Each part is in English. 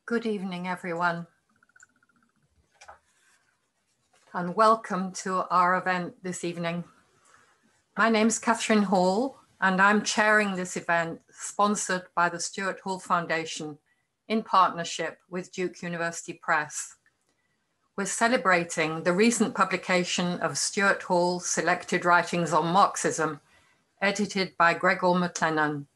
Good evening, everyone, and welcome to our event this evening. My name is Catherine Hall, and I'm chairing this event sponsored by the Stuart Hall Foundation in partnership with Duke University Press. We're celebrating the recent publication of Stuart Hall's Selected Writings on Marxism, edited by Gregor McLennan,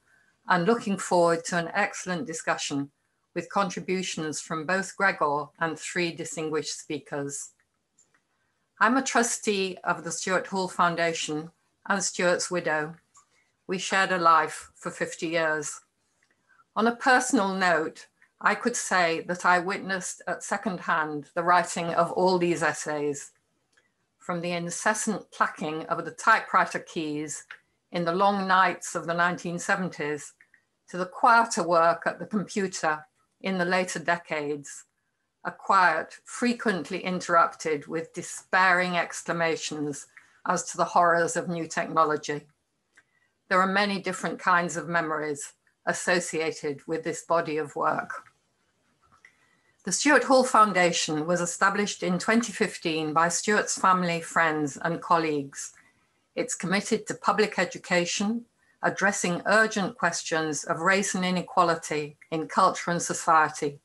and looking forward to an excellent discussion with contributions from both Gregor and three distinguished speakers. I'm a trustee of the Stuart Hall Foundation and Stuart's widow. We shared a life for 50 years. On a personal note, I could say that I witnessed at second hand the writing of all these essays, from the incessant clacking of the typewriter keys in the long nights of the 1970s to the quieter work at the computer in the later decades, a quiet frequently interrupted with despairing exclamations as to the horrors of new technology. There are many different kinds of memories associated with this body of work. The Stuart Hall Foundation was established in 2015 by Stuart's family, friends, and colleagues. It's committed to public education, addressing urgent questions of race and inequality in culture and society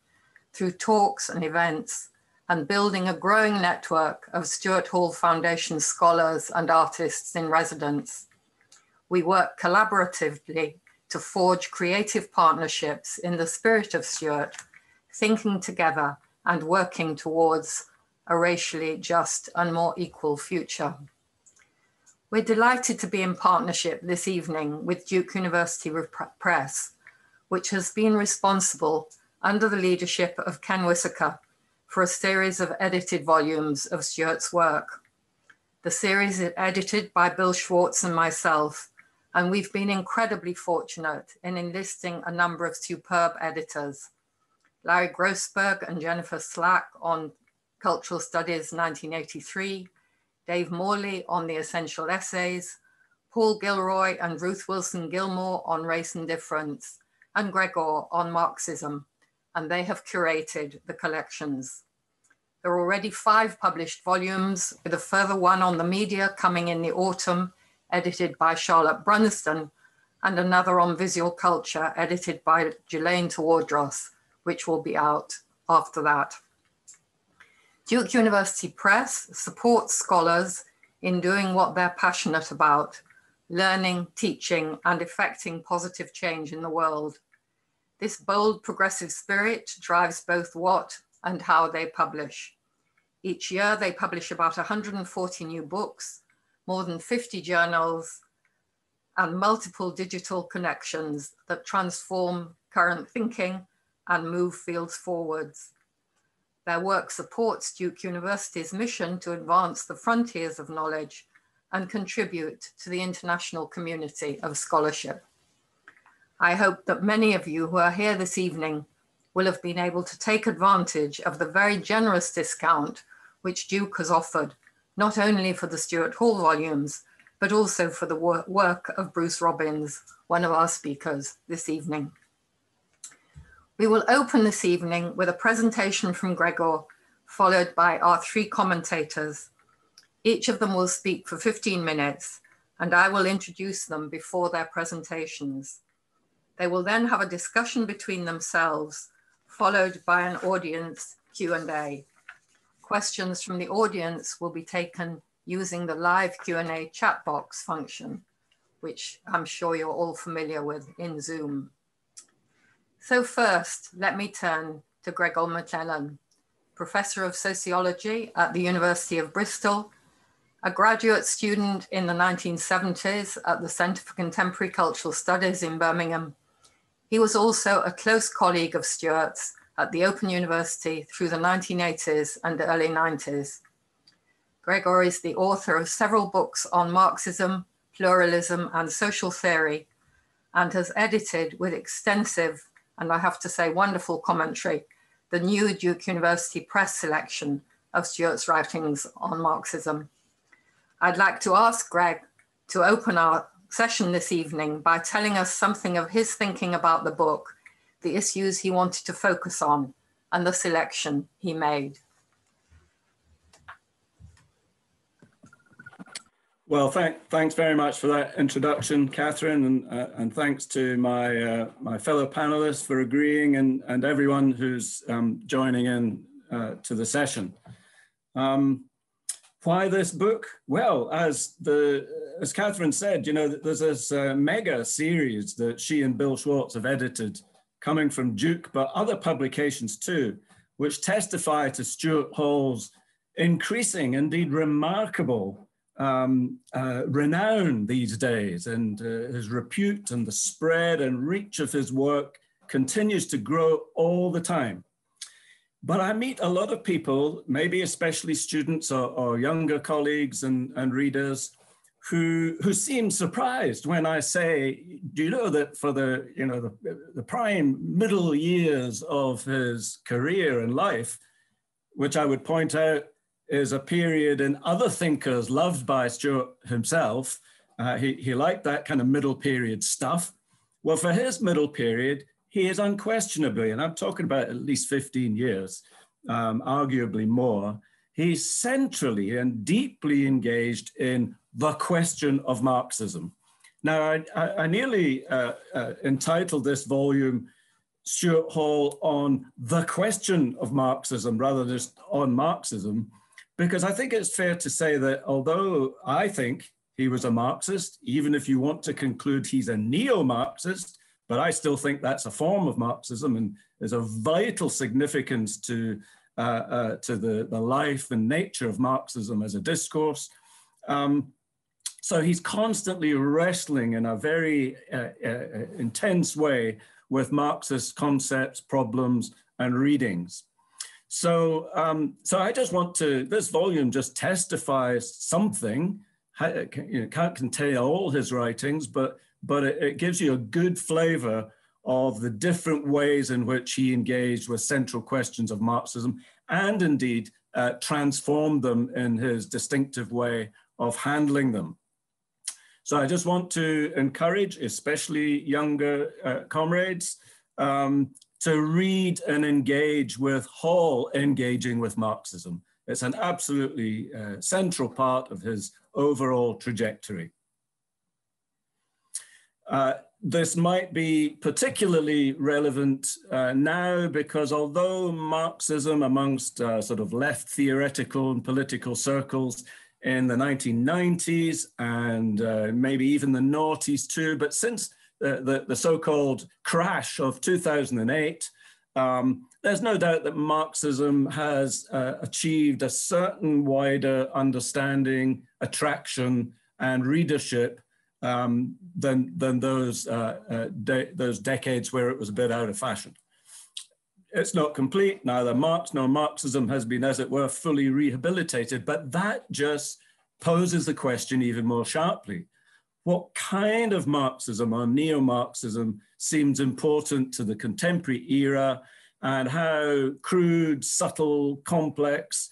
through talks and events, and building a growing network of Stuart Hall Foundation scholars and artists in residence. We work collaboratively to forge creative partnerships in the spirit of Stuart, thinking together and working towards a racially just and more equal future. We're delighted to be in partnership this evening with Duke University Press, which has been responsible under the leadership of Ken Wissaker for a series of edited volumes of Stuart's work. The series is edited by Bill Schwartz and myself, and we've been incredibly fortunate in enlisting a number of superb editors. Larry Grossberg and Jennifer Slack on Cultural Studies 1983, Dave Morley on the Essential Essays, Paul Gilroy and Ruth Wilson Gilmore on Race and Difference, and Gregor on Marxism, and they have curated the collections. There are already 5 published volumes, with a further one on the media coming in the autumn, edited by Charlotte Brunston, and another on visual culture, edited by Ghislaine Tewodros, which will be out after that. Duke University Press supports scholars in doing what they're passionate about, learning, teaching, and effecting positive change in the world. This bold, progressive spirit drives both what and how they publish. Each year, they publish about 140 new books, more than 50 journals, and multiple digital connections that transform current thinking and move fields forwards. Their work supports Duke University's mission to advance the frontiers of knowledge and contribute to the international community of scholarship. I hope that many of you who are here this evening will have been able to take advantage of the very generous discount which Duke has offered, not only for the Stuart Hall volumes, but also for the work of Bruce Robbins, one of our speakers this evening. We will open this evening with a presentation from Gregor, followed by our 3 commentators. Each of them will speak for 15 minutes, and I will introduce them before their presentations. They will then have a discussion between themselves, followed by an audience Q&A. Questions from the audience will be taken using the live Q&A chat box function, which I'm sure you're all familiar with in Zoom. So first, let me turn to Gregor McLennan, Professor of Sociology at the University of Bristol, a graduate student in the 1970s at the Centre for Contemporary Cultural Studies in Birmingham. He was also a close colleague of Stuart's at the Open University through the 1980s and early 90s. Gregor is the author of several books on Marxism, pluralism, and social theory, and has edited with extensive, and I have to say wonderful commentary, the new Duke University Press selection of Stuart's writings on Marxism. I'd like to ask Greg to open our session this evening by telling us something of his thinking about the book, the issues he wanted to focus on, and the selection he made. Well, thanks very much for that introduction, Catherine, and thanks to my fellow panelists for agreeing, and everyone who's joining in to the session. Why this book? Well, as Catherine said, you know, there's this mega series that she and Bill Schwartz have edited, coming from Duke, but other publications too, which testify to Stuart Hall's increasing, indeed remarkable, renown these days, and his repute and the spread and reach of his work continues to grow all the time. But I meet a lot of people, maybe especially students or younger colleagues and readers, who seem surprised when I say, do you know that for the prime middle years of his career and life, which I would point out is a period in other thinkers loved by Stuart himself, he liked that kind of middle period stuff. Well, for his middle period, he is unquestionably, and I'm talking about at least 15 years, arguably more, he's centrally and deeply engaged in the question of Marxism. Now, I nearly entitled this volume Stuart Hall on the question of Marxism rather than just on Marxism, because I think it's fair to say that although I think he was a Marxist, even if you want to conclude he's a neo-Marxist, but I still think that's a form of Marxism and is of vital significance to the life and nature of Marxism as a discourse. So he's constantly wrestling in a very intense way with Marxist concepts, problems, and readings. So I just want to, this volume just testifies something. Can't contain all his writings, but it gives you a good flavor of the different ways in which he engaged with central questions of Marxism and indeed transformed them in his distinctive way of handling them. So I just want to encourage, especially younger comrades, to read and engage with Hall engaging with Marxism. It's an absolutely central part of his overall trajectory. This might be particularly relevant now because although Marxism amongst sort of left theoretical and political circles in the 1990s and maybe even the noughties too, but since the so-called crash of 2008, there's no doubt that Marxism has achieved a certain wider understanding, attraction, and readership than those decades where it was a bit out of fashion. It's not complete. Neither Marx nor Marxism has been, as it were, fully rehabilitated, but that just poses the question even more sharply. What kind of Marxism or neo-Marxism seems important to the contemporary era, and how crude, subtle, complex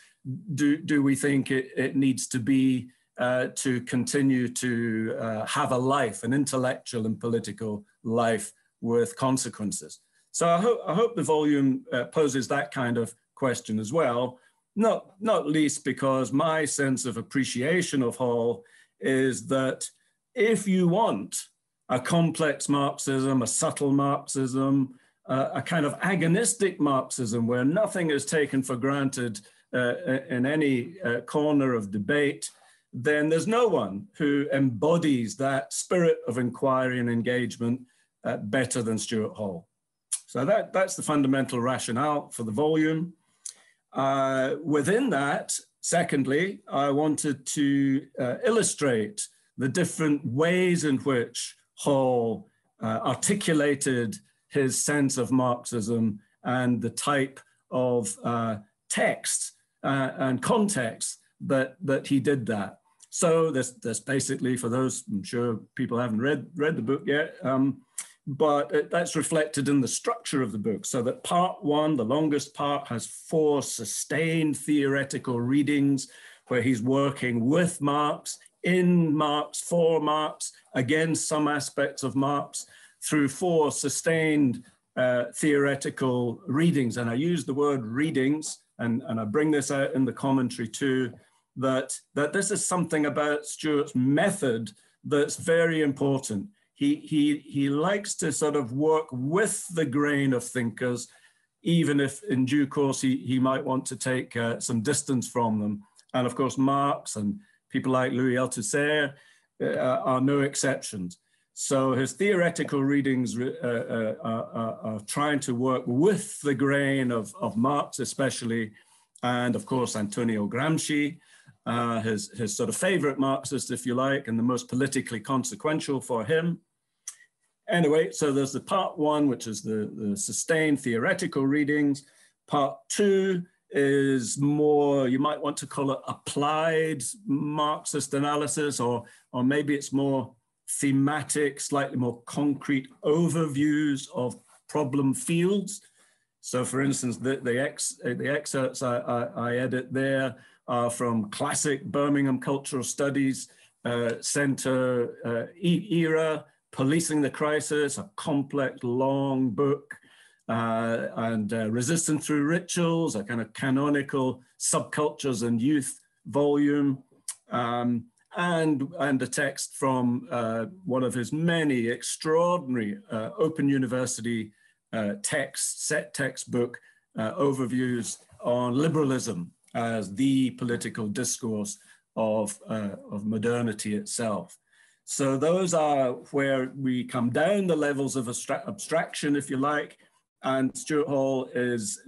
do we think it needs to be to continue to have a life, an intellectual and political life with consequences? So I hope the volume poses that kind of question as well, not least because my sense of appreciation of Hall is that if you want a complex Marxism, a subtle Marxism, a kind of agonistic Marxism where nothing is taken for granted in any corner of debate, then there's no one who embodies that spirit of inquiry and engagement better than Stuart Hall. So that's the fundamental rationale for the volume. Within that, secondly, I wanted to illustrate the different ways in which Hall articulated his sense of Marxism and the type of text and context that he did that. So this basically, for those, I'm sure people haven't read the book yet, but that's reflected in the structure of the book. So that part one, the longest part, has 4 sustained theoretical readings where he's working with Marx, in Marx, for Marx, against some aspects of Marx, through 4 sustained theoretical readings. And I use the word readings, and I bring this out in the commentary too, that this is something about Stuart's method that's very important. He likes to sort of work with the grain of thinkers, even if in due course he might want to take some distance from them. And of course, Marx and people like Louis Althusser are no exceptions. So his theoretical readings are trying to work with the grain of Marx especially, and of course Antonio Gramsci, his sort of favorite Marxist, if you like, and the most politically consequential for him. Anyway, so there's the part one, which is the sustained theoretical readings. Part two is more, you might want to call it applied Marxist analysis, or maybe it's more thematic, slightly more concrete overviews of problem fields. So for instance, the excerpts I edit there are from classic Birmingham Cultural Studies Center era, Policing the Crisis, a complex, long book, and Resistance Through Rituals, a kind of canonical subcultures and youth volume, and a text from one of his many extraordinary Open University set textbook overviews on liberalism as the political discourse of modernity itself. So those are where we come down the levels of abstraction, if you like, and Stuart Hall is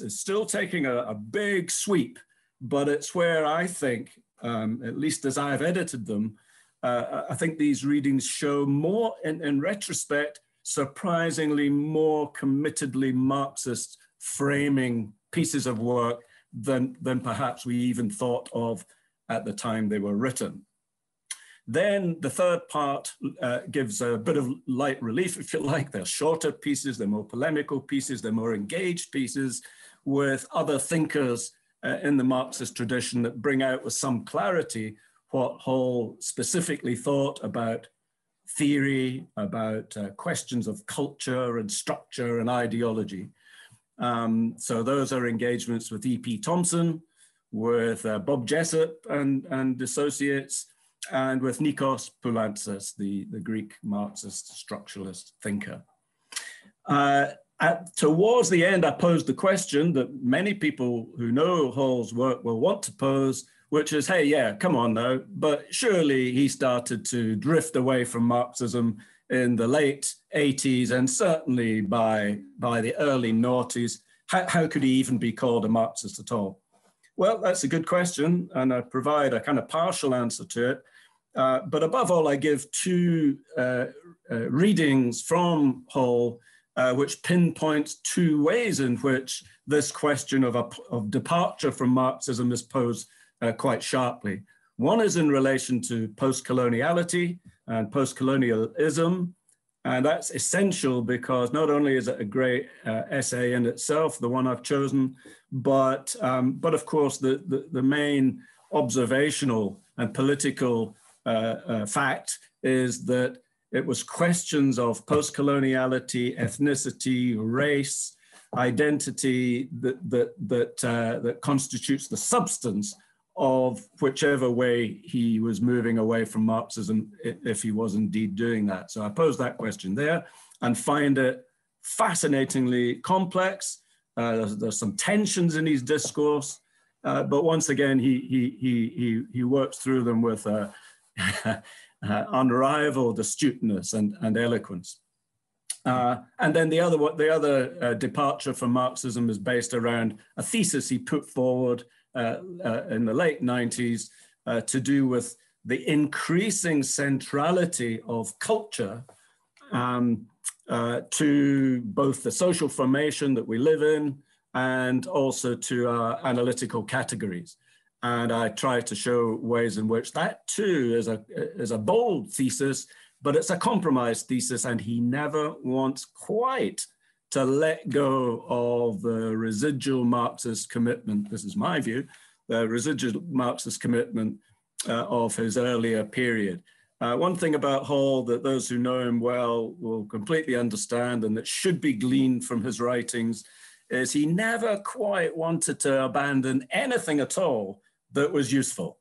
still taking a big sweep, but it's where I think, at least as I've edited them, I think these readings show more, in retrospect, surprisingly more committedly Marxist framing pieces of work than perhaps we even thought of at the time they were written. Then the third part gives a bit of light relief, if you like. They're shorter pieces, they're more polemical pieces, they're more engaged pieces with other thinkers in the Marxist tradition that bring out with some clarity what Hall specifically thought about theory, about questions of culture and structure and ideology. So those are engagements with E.P. Thompson, with Bob Jessup and associates, and with Nikos Poulantzas, the Greek Marxist structuralist thinker. Towards the end, I posed the question that many people who know Hall's work will want to pose, which is, hey, yeah, come on now, but surely he started to drift away from Marxism in the late 80s and certainly by the early noughties. How could he even be called a Marxist at all? Well, that's a good question, and I provide a kind of partial answer to it. But above all, I give two readings from Hall, which pinpoints two ways in which this question of departure from Marxism is posed quite sharply. One is in relation to post-coloniality and post-colonialism, and that's essential because not only is it a great essay in itself, the one I've chosen, but of course the main observational and political fact is that it was questions of post-coloniality, ethnicity, race, identity that constitutes the substance of whichever way he was moving away from Marxism, if he was indeed doing that. So I pose that question there and find it fascinatingly complex. There's some tensions in his discourse, but once again, he works through them with unrivaled astuteness and eloquence. And then the other departure from Marxism is based around a thesis he put forward in the late 90s to do with the increasing centrality of culture to both the social formation that we live in and also to our analytical categories. And I try to show ways in which that too is a bold thesis, but it's a compromised thesis, and he never wants quite to let go of the residual Marxist commitment. This is my view, the residual Marxist commitment of his earlier period. One thing about Hall that those who know him well will completely understand, and that should be gleaned from his writings, is he never quite wanted to abandon anything at all that was useful.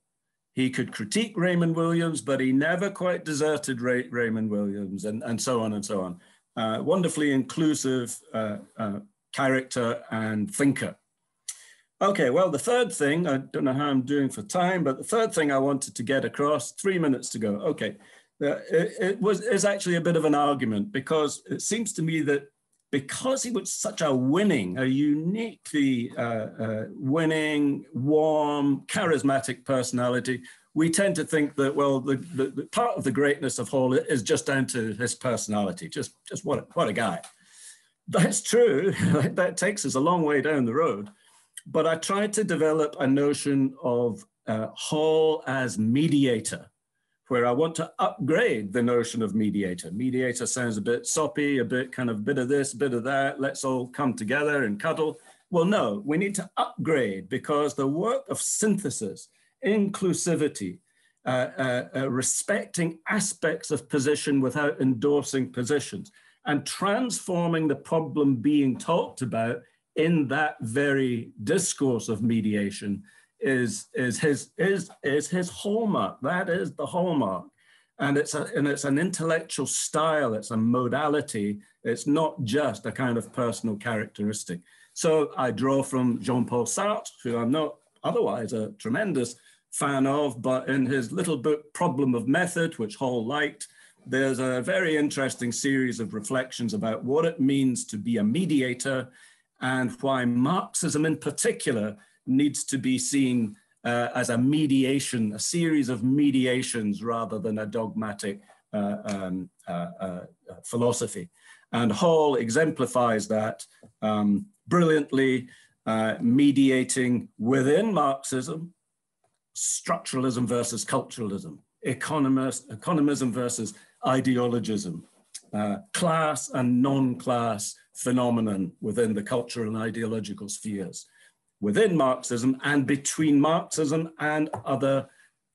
He could critique Raymond Williams, but he never quite deserted Raymond Williams, and so on and so on. Wonderfully inclusive character and thinker. Okay, well, the third thing, I don't know how I'm doing for time, but the third thing I wanted to get across, 3 minutes to go. Okay, is actually a bit of an argument, because it seems to me that because he was such a uniquely winning, warm, charismatic personality, we tend to think that, well, the part of the greatness of Hall is just down to his personality, just what a guy. That's true, that takes us a long way down the road. But I tried to develop a notion of Hall as mediator, where I want to upgrade the notion of mediator. Mediator sounds a bit soppy, a bit of this, bit of that, let's all come together and cuddle. Well, no, we need to upgrade, because the work of synthesis, inclusivity, respecting aspects of position without endorsing positions, and transforming the problem being talked about in that very discourse of mediation is his hallmark. That is the hallmark. And it's an intellectual style, it's a modality, it's not just a kind of personal characteristic. So I draw from Jean-Paul Sartre, who I'm not otherwise a tremendous fan of, but in his little book, Problem of Method, which Hall liked, there's a very interesting series of reflections about what it means to be a mediator, and why Marxism in particular needs to be seen as a mediation, a series of mediations rather than a dogmatic philosophy. And Hall exemplifies that brilliantly, mediating within Marxism, structuralism versus culturalism, economism versus ideologism, class and non-class phenomenon within the cultural and ideological spheres, within Marxism and between Marxism and other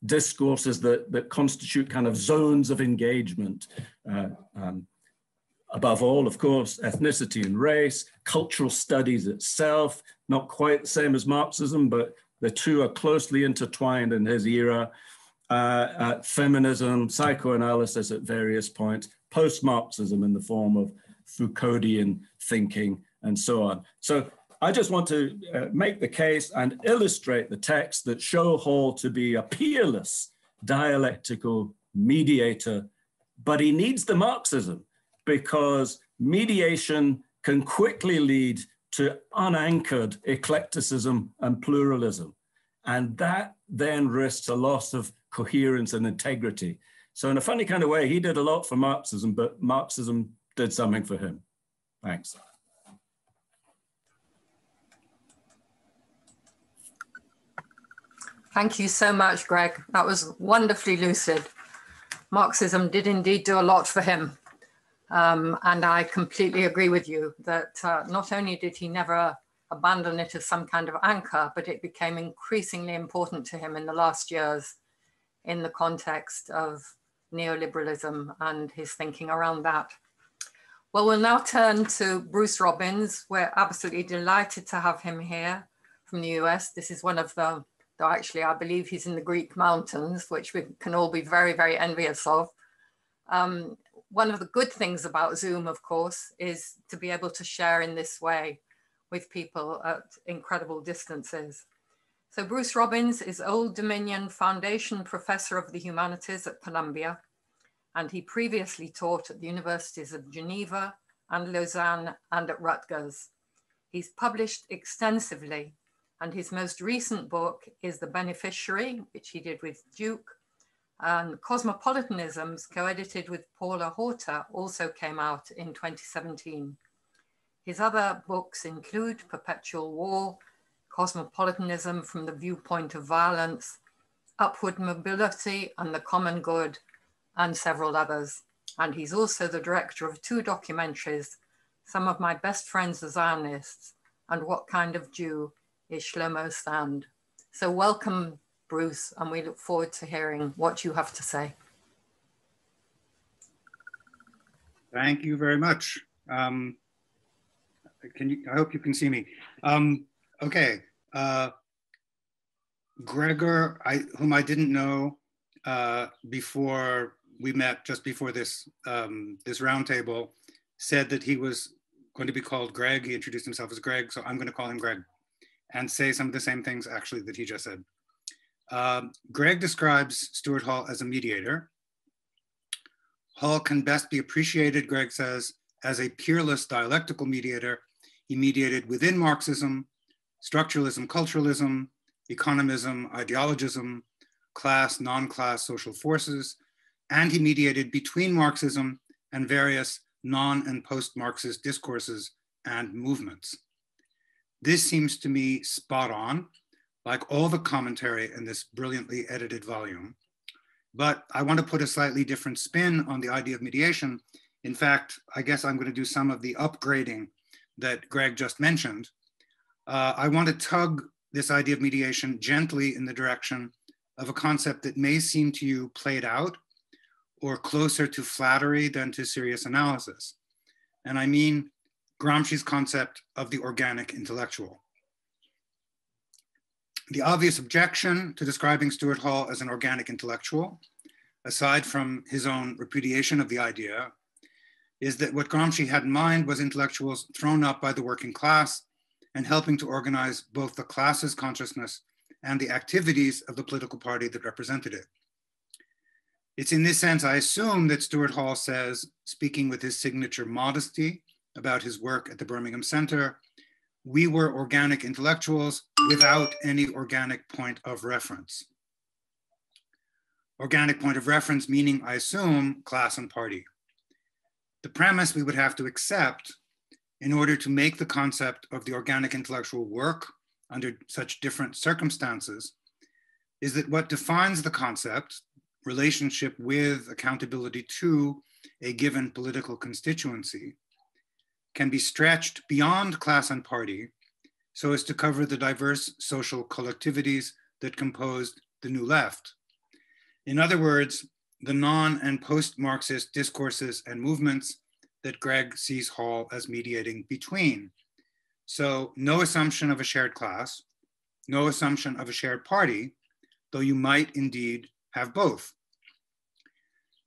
discourses that constitute kind of zones of engagement. Above all, of course, ethnicity and race, cultural studies itself, not quite the same as Marxism, but the two are closely intertwined in his era. Feminism, psychoanalysis at various points, post-Marxism in the form of Foucauldian thinking, and so on. So I just want to make the case and illustrate the texts that show Hall to be a peerless dialectical mediator, but he needs the Marxism, because mediation can quickly lead to unanchored eclecticism and pluralism. And that then risks a loss of coherence and integrity. So in a funny kind of way, he did a lot for Marxism, but Marxism did something for him. Thanks. Thank you so much, Greg. That was wonderfully lucid. Marxism did indeed do a lot for him. And I completely agree with you that not only did he never abandon it as some kind of anchor, but it became increasingly important to him in the last years in the context of neoliberalism and his thinking around that. Well, we'll now turn to Bruce Robbins. We're absolutely delighted to have him here from the US. This is one of the, though actually I believe he's in the Greek mountains, which we can all be very, very envious of. One of the good things about Zoom, of course, is to be able to share in this way with people at incredible distances. So Bruce Robbins is Old Dominion Foundation Professor of the Humanities at Columbia, and he previously taught at the Universities of Geneva and Lausanne and at Rutgers. He's published extensively, and his most recent book is The Beneficiary, which he did with Duke, and Cosmopolitanisms, co-edited with Paula Horta, also came out in 2017. His other books include Perpetual War, Cosmopolitanism from the Viewpoint of Violence, Upward Mobility and the Common Good, and several others. And he's also the director of 2 documentaries, Some of My Best Friends Are Zionists, and What Kind of Jew is Shlomo Sand. So welcome, Bruce, and we look forward to hearing what you have to say. Thank you very much. I hope you can see me. Okay. Gregor, whom I didn't know before we met, just before this this roundtable, said that he was going to be called Greg. He introduced himself as Greg, so I'm going to call him Greg and say some of the same things actually that he just said. Greg describes Stuart Hall as a mediator. Hall can best be appreciated, Greg says, as a peerless dialectical mediator. He mediated within Marxism, structuralism, culturalism, economism, ideologism, class, non-class social forces, and he mediated between Marxism and various non- and post-Marxist discourses and movements. This seems to me spot on, like all the commentary in this brilliantly edited volume. But I want to put a slightly different spin on the idea of mediation. In fact, I guess I'm going to do some of the upgrading that Greg just mentioned. I want to tug this idea of mediation gently in the direction of a concept that may seem to you played out or closer to flattery than to serious analysis. And I mean Gramsci's concept of the organic intellectual. The obvious objection to describing Stuart Hall as an organic intellectual, aside from his own repudiation of the idea, is that what Gramsci had in mind was intellectuals thrown up by the working class and helping to organize both the class's consciousness and the activities of the political party that represented it. It's in this sense, I assume, that Stuart Hall says, speaking with his signature modesty about his work at the Birmingham Center, we were organic intellectuals without any organic point of reference. Organic point of reference meaning, I assume, class and party. The premise we would have to accept in order to make the concept of the organic intellectual work under such different circumstances is that what defines the concept, relationship with, accountability to a given political constituency, can be stretched beyond class and party so as to cover the diverse social collectivities that composed the New Left. In other words, the non- and post-Marxist discourses and movements that Greg sees Hall as mediating between. So no assumption of a shared class, no assumption of a shared party, though you might indeed have both.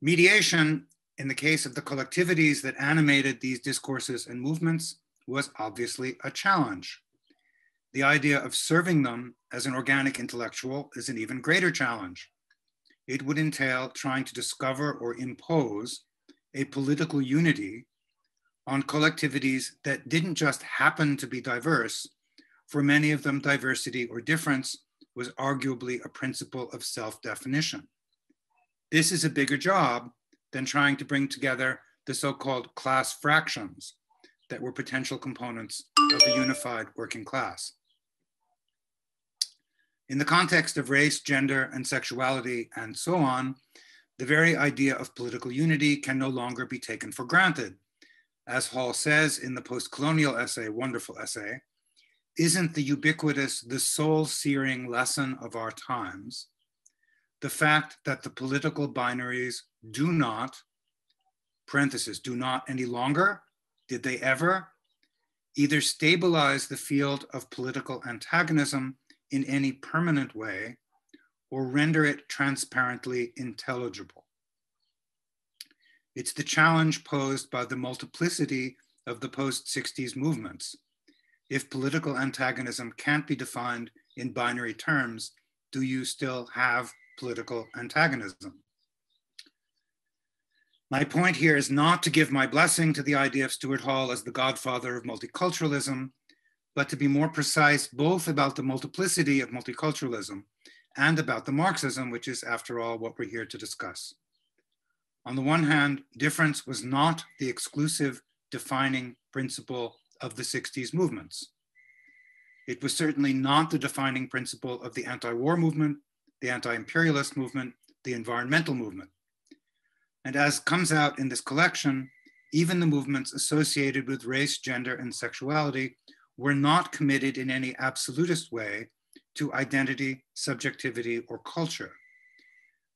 Mediation, in the case of the collectivities that animated these discourses and movements, was obviously a challenge. The idea of serving them as an organic intellectual is an even greater challenge. It would entail trying to discover or impose a political unity on collectivities that didn't just happen to be diverse. For many of them, diversity or difference was arguably a principle of self-definition. This is a bigger job than trying to bring together the so-called class fractions that were potential components of the unified working class. In the context of race, gender, and sexuality, and so on, the very idea of political unity can no longer be taken for granted. As Hall says in the post-colonial essay, wonderful essay, isn't the ubiquitous, the soul-searing lesson of our times the fact that the political binaries do not, parenthesis, do not any longer, did they ever, either stabilize the field of political antagonism in any permanent way or render it transparently intelligible. It's the challenge posed by the multiplicity of the post-60s movements. If political antagonism can't be defined in binary terms, do you still have political antagonism? My point here is not to give my blessing to the idea of Stuart Hall as the godfather of multiculturalism, but to be more precise both about the multiplicity of multiculturalism and about the Marxism, which is, after all, what we're here to discuss. On the one hand, difference was not the exclusive defining principle of the 60s movements. It was certainly not the defining principle of the anti-war movement, the anti-imperialist movement, the environmental movement. And as comes out in this collection, even the movements associated with race, gender, and sexuality were not committed in any absolutist way to identity, subjectivity, or culture,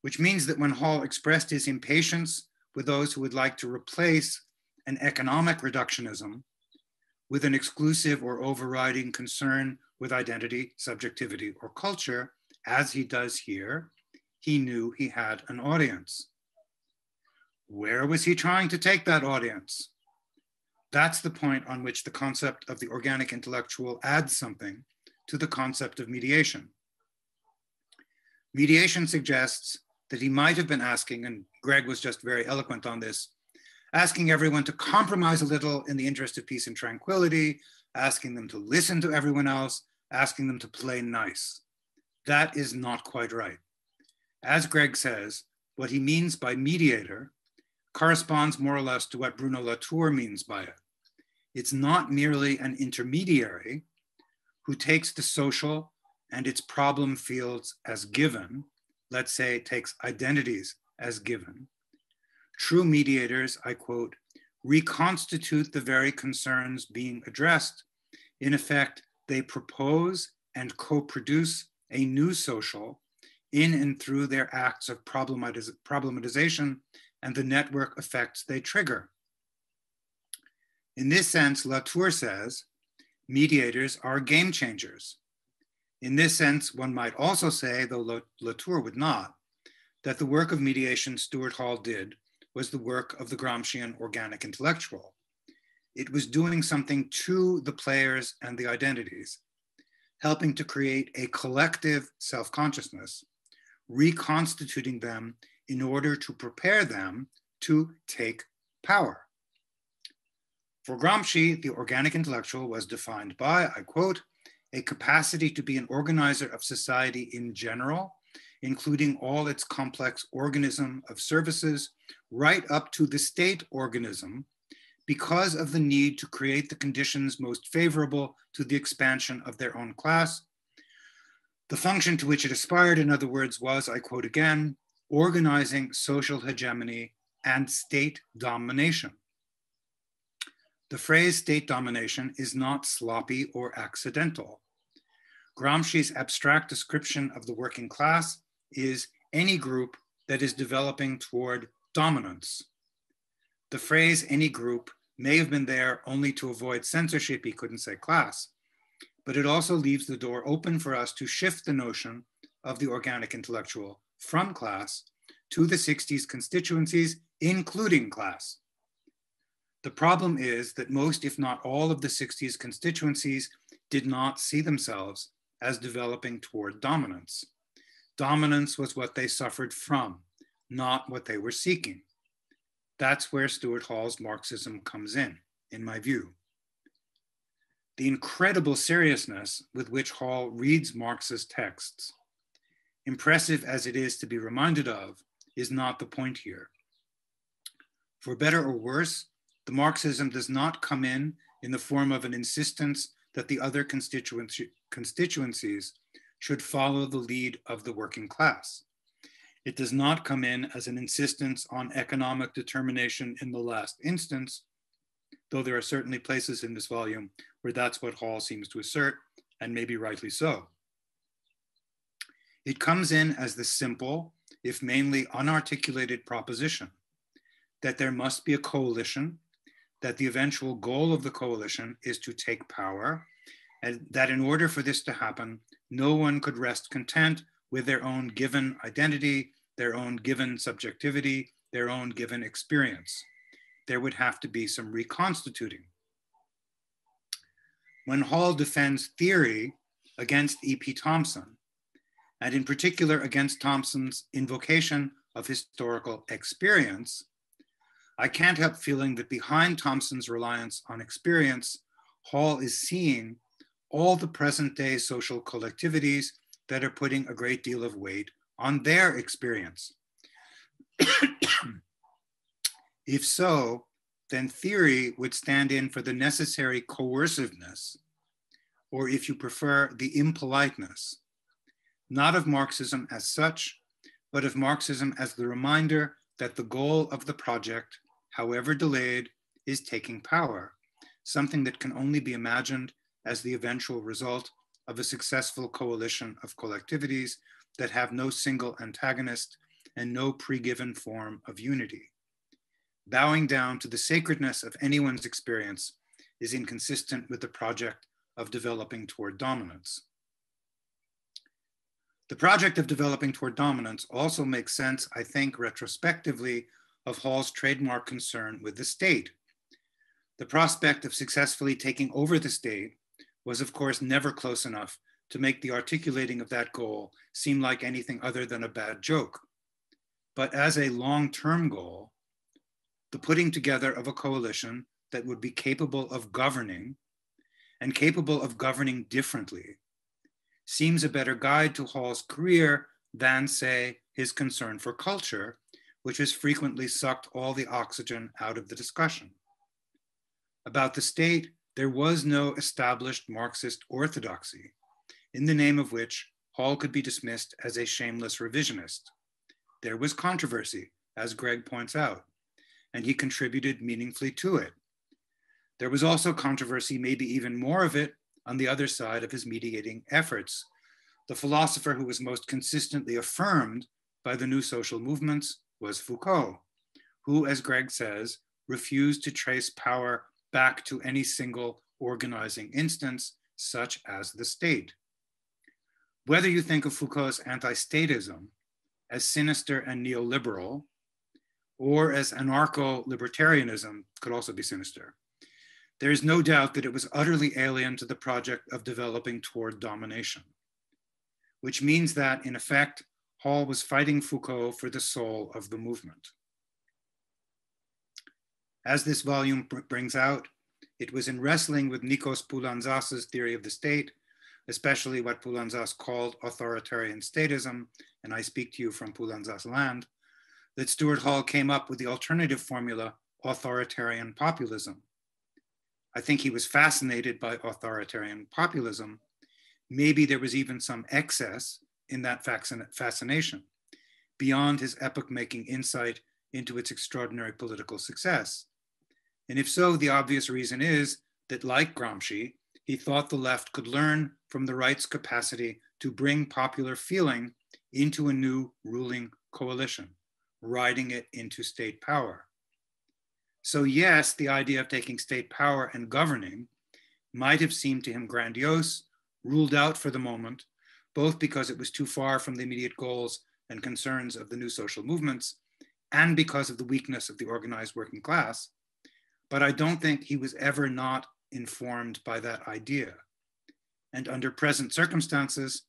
which means that when Hall expressed his impatience with those who would like to replace an economic reductionism with an exclusive or overriding concern with identity, subjectivity, or culture, as he does here, he knew he had an audience. Where was he trying to take that audience? That's the point on which the concept of the organic intellectual adds something to the concept of mediation. Mediation suggests that he might have been asking, and Greg was just very eloquent on this, asking everyone to compromise a little in the interest of peace and tranquility, asking them to listen to everyone else, asking them to play nice. That is not quite right. As Greg says, what he means by mediator corresponds more or less to what Bruno Latour means by it. It's not merely an intermediary who takes the social and its problem fields as given, let's say takes identities as given. True mediators, I quote, reconstitute the very concerns being addressed. In effect, they propose and co-produce a new social in and through their acts of problematization and the network effects they trigger. In this sense, Latour says, mediators are game changers. In this sense, one might also say, though Latour would not, that the work of mediation Stuart Hall did was the work of the Gramscian organic intellectual. It was doing something to the players and the identities, helping to create a collective self-consciousness, reconstituting them in order to prepare them to take power. For Gramsci, the organic intellectual was defined by, I quote, a capacity to be an organizer of society in general, including all its complex organism of services, right up to the state organism, because of the need to create the conditions most favorable to the expansion of their own class. The function to which it aspired, in other words, was, I quote again, organizing social hegemony and state domination. The phrase state domination is not sloppy or accidental. Gramsci's abstract description of the working class is any group that is developing toward dominance. The phrase any group may have been there only to avoid censorship, he couldn't say class, but it also leaves the door open for us to shift the notion of the organic intellectual from class to the 60s constituencies, including class. The problem is that most, if not all, of the 60s constituencies did not see themselves as developing toward dominance. Dominance was what they suffered from, not what they were seeking. That's where Stuart Hall's Marxism comes in my view. The incredible seriousness with which Hall reads Marx's texts, impressive as it is to be reminded of, is not the point here. For better or worse, the Marxism does not come in the form of an insistence that the other constituencies should follow the lead of the working class. It does not come in as an insistence on economic determination in the last instance, though there are certainly places in this volume where that's what Hall seems to assert, and maybe rightly so. It comes in as the simple, if mainly unarticulated proposition that there must be a coalition, that the eventual goal of the coalition is to take power, and that in order for this to happen, no one could rest content with their own given identity, their own given subjectivity, their own given experience. There would have to be some reconstituting. When Hall defends theory against E.P. Thompson, and in particular against Thompson's invocation of historical experience, I can't help feeling that behind Thompson's reliance on experience, Hall is seeing all the present day social collectivities that are putting a great deal of weight on their experience. If so, then theory would stand in for the necessary coerciveness, or if you prefer, the impoliteness, not of Marxism as such, but of Marxism as the reminder that the goal of the project, however delayed, is taking power, something that can only be imagined as the eventual result of a successful coalition of collectivities that have no single antagonist and no pre-given form of unity. bowing down to the sacredness of anyone's experience is inconsistent with the project of developing toward dominance. The project of developing toward dominance also makes sense, I think, retrospectively, of Hall's trademark concern with the state. The prospect of successfully taking over the state was, of course, never close enough to make the articulating of that goal seem like anything other than a bad joke. But as a long-term goal, the putting together of a coalition that would be capable of governing and capable of governing differently seems a better guide to Hall's career than, say, his concern for culture, which has frequently sucked all the oxygen out of the discussion. About the state, there was no established Marxist orthodoxy, in the name of which Hall could be dismissed as a shameless revisionist. There was controversy, as Greg points out, and he contributed meaningfully to it. There was also controversy, maybe even more of it, on the other side of his mediating efforts. The philosopher who was most consistently affirmed by the new social movements was Foucault, who, as Greg says, refused to trace power back to any single organizing instance, such as the state. Whether you think of Foucault's anti-statism as sinister and neoliberal, or as anarcho-libertarianism could also be sinister, there is no doubt that it was utterly alien to the project of developing toward domination, which means that, in effect, Hall was fighting Foucault for the soul of the movement. As this volume brings out, it was in wrestling with Nikos Poulantzas's theory of the state, especially what Poulantzas called authoritarian statism, and I speak to you from Poulantzas land, that Stuart Hall came up with the alternative formula, authoritarian populism. I think he was fascinated by authoritarian populism. Maybe there was even some excess in that fascination, beyond his epoch-making insight into its extraordinary political success. And if so, the obvious reason is that, like Gramsci, he thought the left could learn from the right's capacity to bring popular feeling into a new ruling coalition, riding it into state power. So yes, the idea of taking state power and governing might have seemed to him grandiose, ruled out for the moment, both because it was too far from the immediate goals and concerns of the new social movements, and because of the weakness of the organized working class. But I don't think he was ever not informed by that idea. And under present circumstances,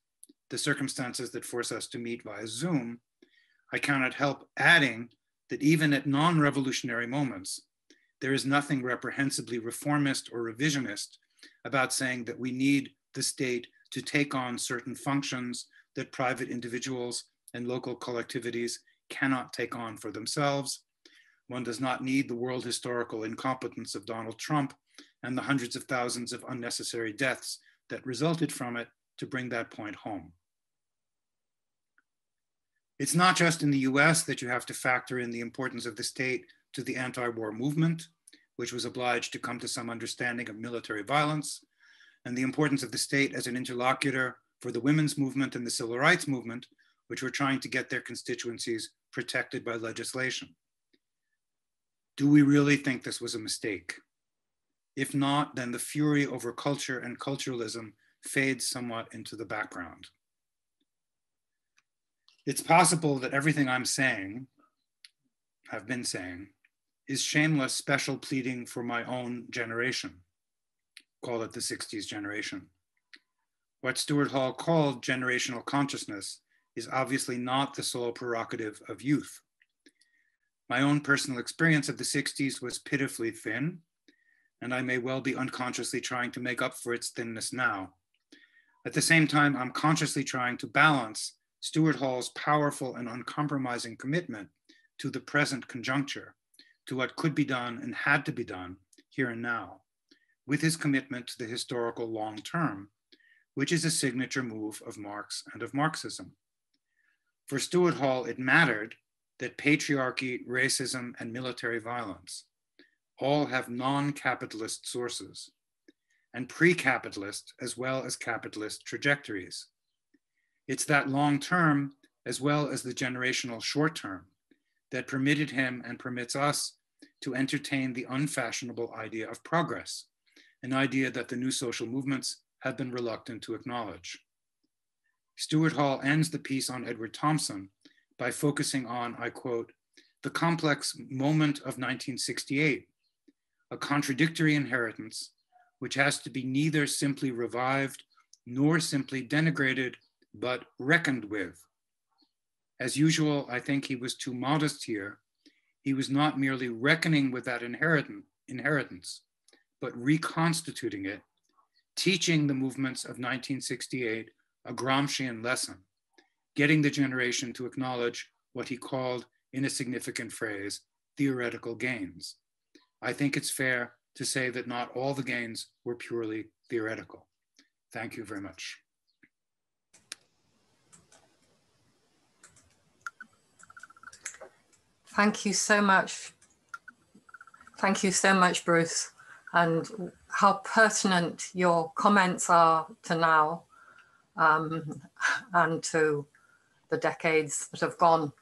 the circumstances that force us to meet via Zoom, I cannot help adding that even at non-revolutionary moments, there is nothing reprehensibly reformist or revisionist about saying that we need the state to take on certain functions that private individuals and local collectivities cannot take on for themselves. One does not need the world historical incompetence of Donald Trump and the hundreds of thousands of unnecessary deaths that resulted from it to bring that point home. It's not just in the US that you have to factor in the importance of the state to the anti-war movement, which was obliged to come to some understanding of military violence, and the importance of the state as an interlocutor for the women's movement and the civil rights movement, which were trying to get their constituencies protected by legislation. Do we really think this was a mistake? If not, then the fury over culture and culturalism fades somewhat into the background. It's possible that everything I'm saying, have been saying, is shameless special pleading for my own generation. Call it the 60s generation. What Stuart Hall called generational consciousness is obviously not the sole prerogative of youth. My own personal experience of the 60s was pitifully thin, and I may well be unconsciously trying to make up for its thinness now. At the same time, I'm consciously trying to balance Stuart Hall's powerful and uncompromising commitment to the present conjuncture, to what could be done and had to be done here and now, with his commitment to the historical long term, which is a signature move of Marx and of Marxism. For Stuart Hall, it mattered that patriarchy, racism, and military violence all have non-capitalist sources and pre-capitalist as well as capitalist trajectories. It's that long term as well as the generational short term that permitted him and permits us to entertain the unfashionable idea of progress, an idea that the new social movements have been reluctant to acknowledge. Stuart Hall ends the piece on Edward Thompson by focusing on, I quote, the complex moment of 1968, a contradictory inheritance which has to be neither simply revived nor simply denigrated, but reckoned with. As usual, I think he was too modest here. He was not merely reckoning with that inheritance, but reconstituting it, teaching the movements of 1968 a Gramscian lesson, getting the generation to acknowledge what he called, in a significant phrase, theoretical gains. I think it's fair to say that not all the gains were purely theoretical. Thank you very much. Thank you so much. Thank you so much, Bruce, and how pertinent your comments are to now and to the decades that have gone.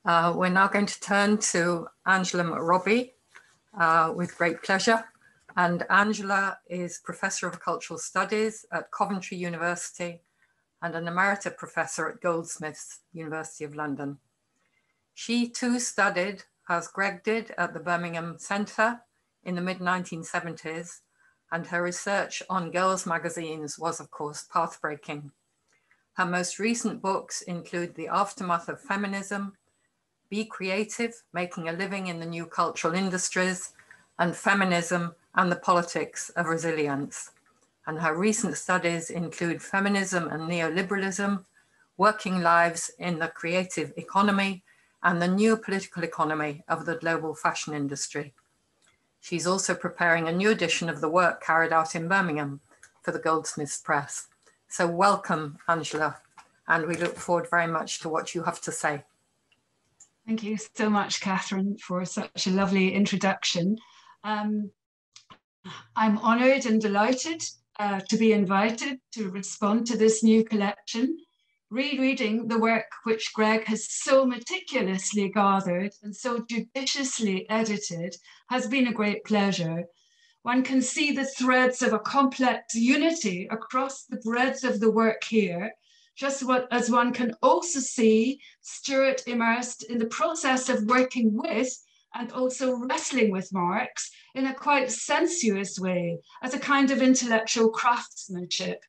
We're now going to turn to Angela McRobbie with great pleasure. And Angela is Professor of Cultural Studies at Coventry University and an Emerita Professor at Goldsmiths, University of London. She too studied, as Greg did, at the Birmingham Centre in the mid-1970s, and her research on girls' magazines was, of course, pathbreaking. Her most recent books include The Aftermath of Feminism, Be Creative, Making a Living in the New Cultural Industries, and Feminism and the Politics of Resilience. And her recent studies include Feminism and Neoliberalism, Working Lives in the Creative Economy, and the New Political Economy of the Global Fashion Industry. She's also preparing a new edition of the work carried out in Birmingham for the Goldsmiths Press. So welcome, Angela, and we look forward very much to what you have to say. Thank you so much, Catherine, for such a lovely introduction. I'm honoured and delighted to be invited to respond to this new collection. Rereading the work which Greg has so meticulously gathered and so judiciously edited has been a great pleasure. One can see the threads of a complex unity across the breadth of the work here, just as one can also see Stuart immersed in the process of working with and also wrestling with Marx in a quite sensuous way, as a kind of intellectual craftsmanship.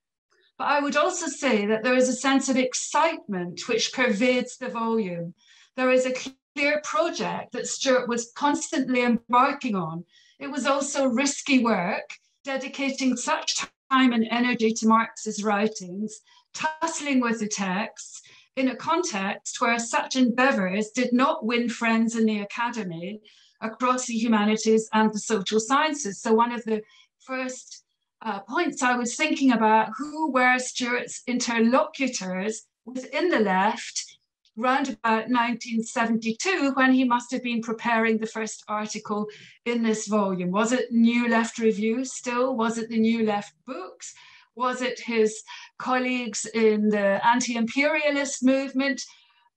But I would also say that there is a sense of excitement which pervades the volume. There is a clear project that Stuart was constantly embarking on. It was also risky work, dedicating such time and energy to Marx's writings, tussling with the texts in a context where such endeavours did not win friends in the academy across the humanities and the social sciences. So one of the first points I was thinking about, who were Stuart's interlocutors within the left round about 1972, when he must have been preparing the first article in this volume. Was it New Left Review still? Was it the New Left Books? Was it his colleagues in the anti-imperialist movement?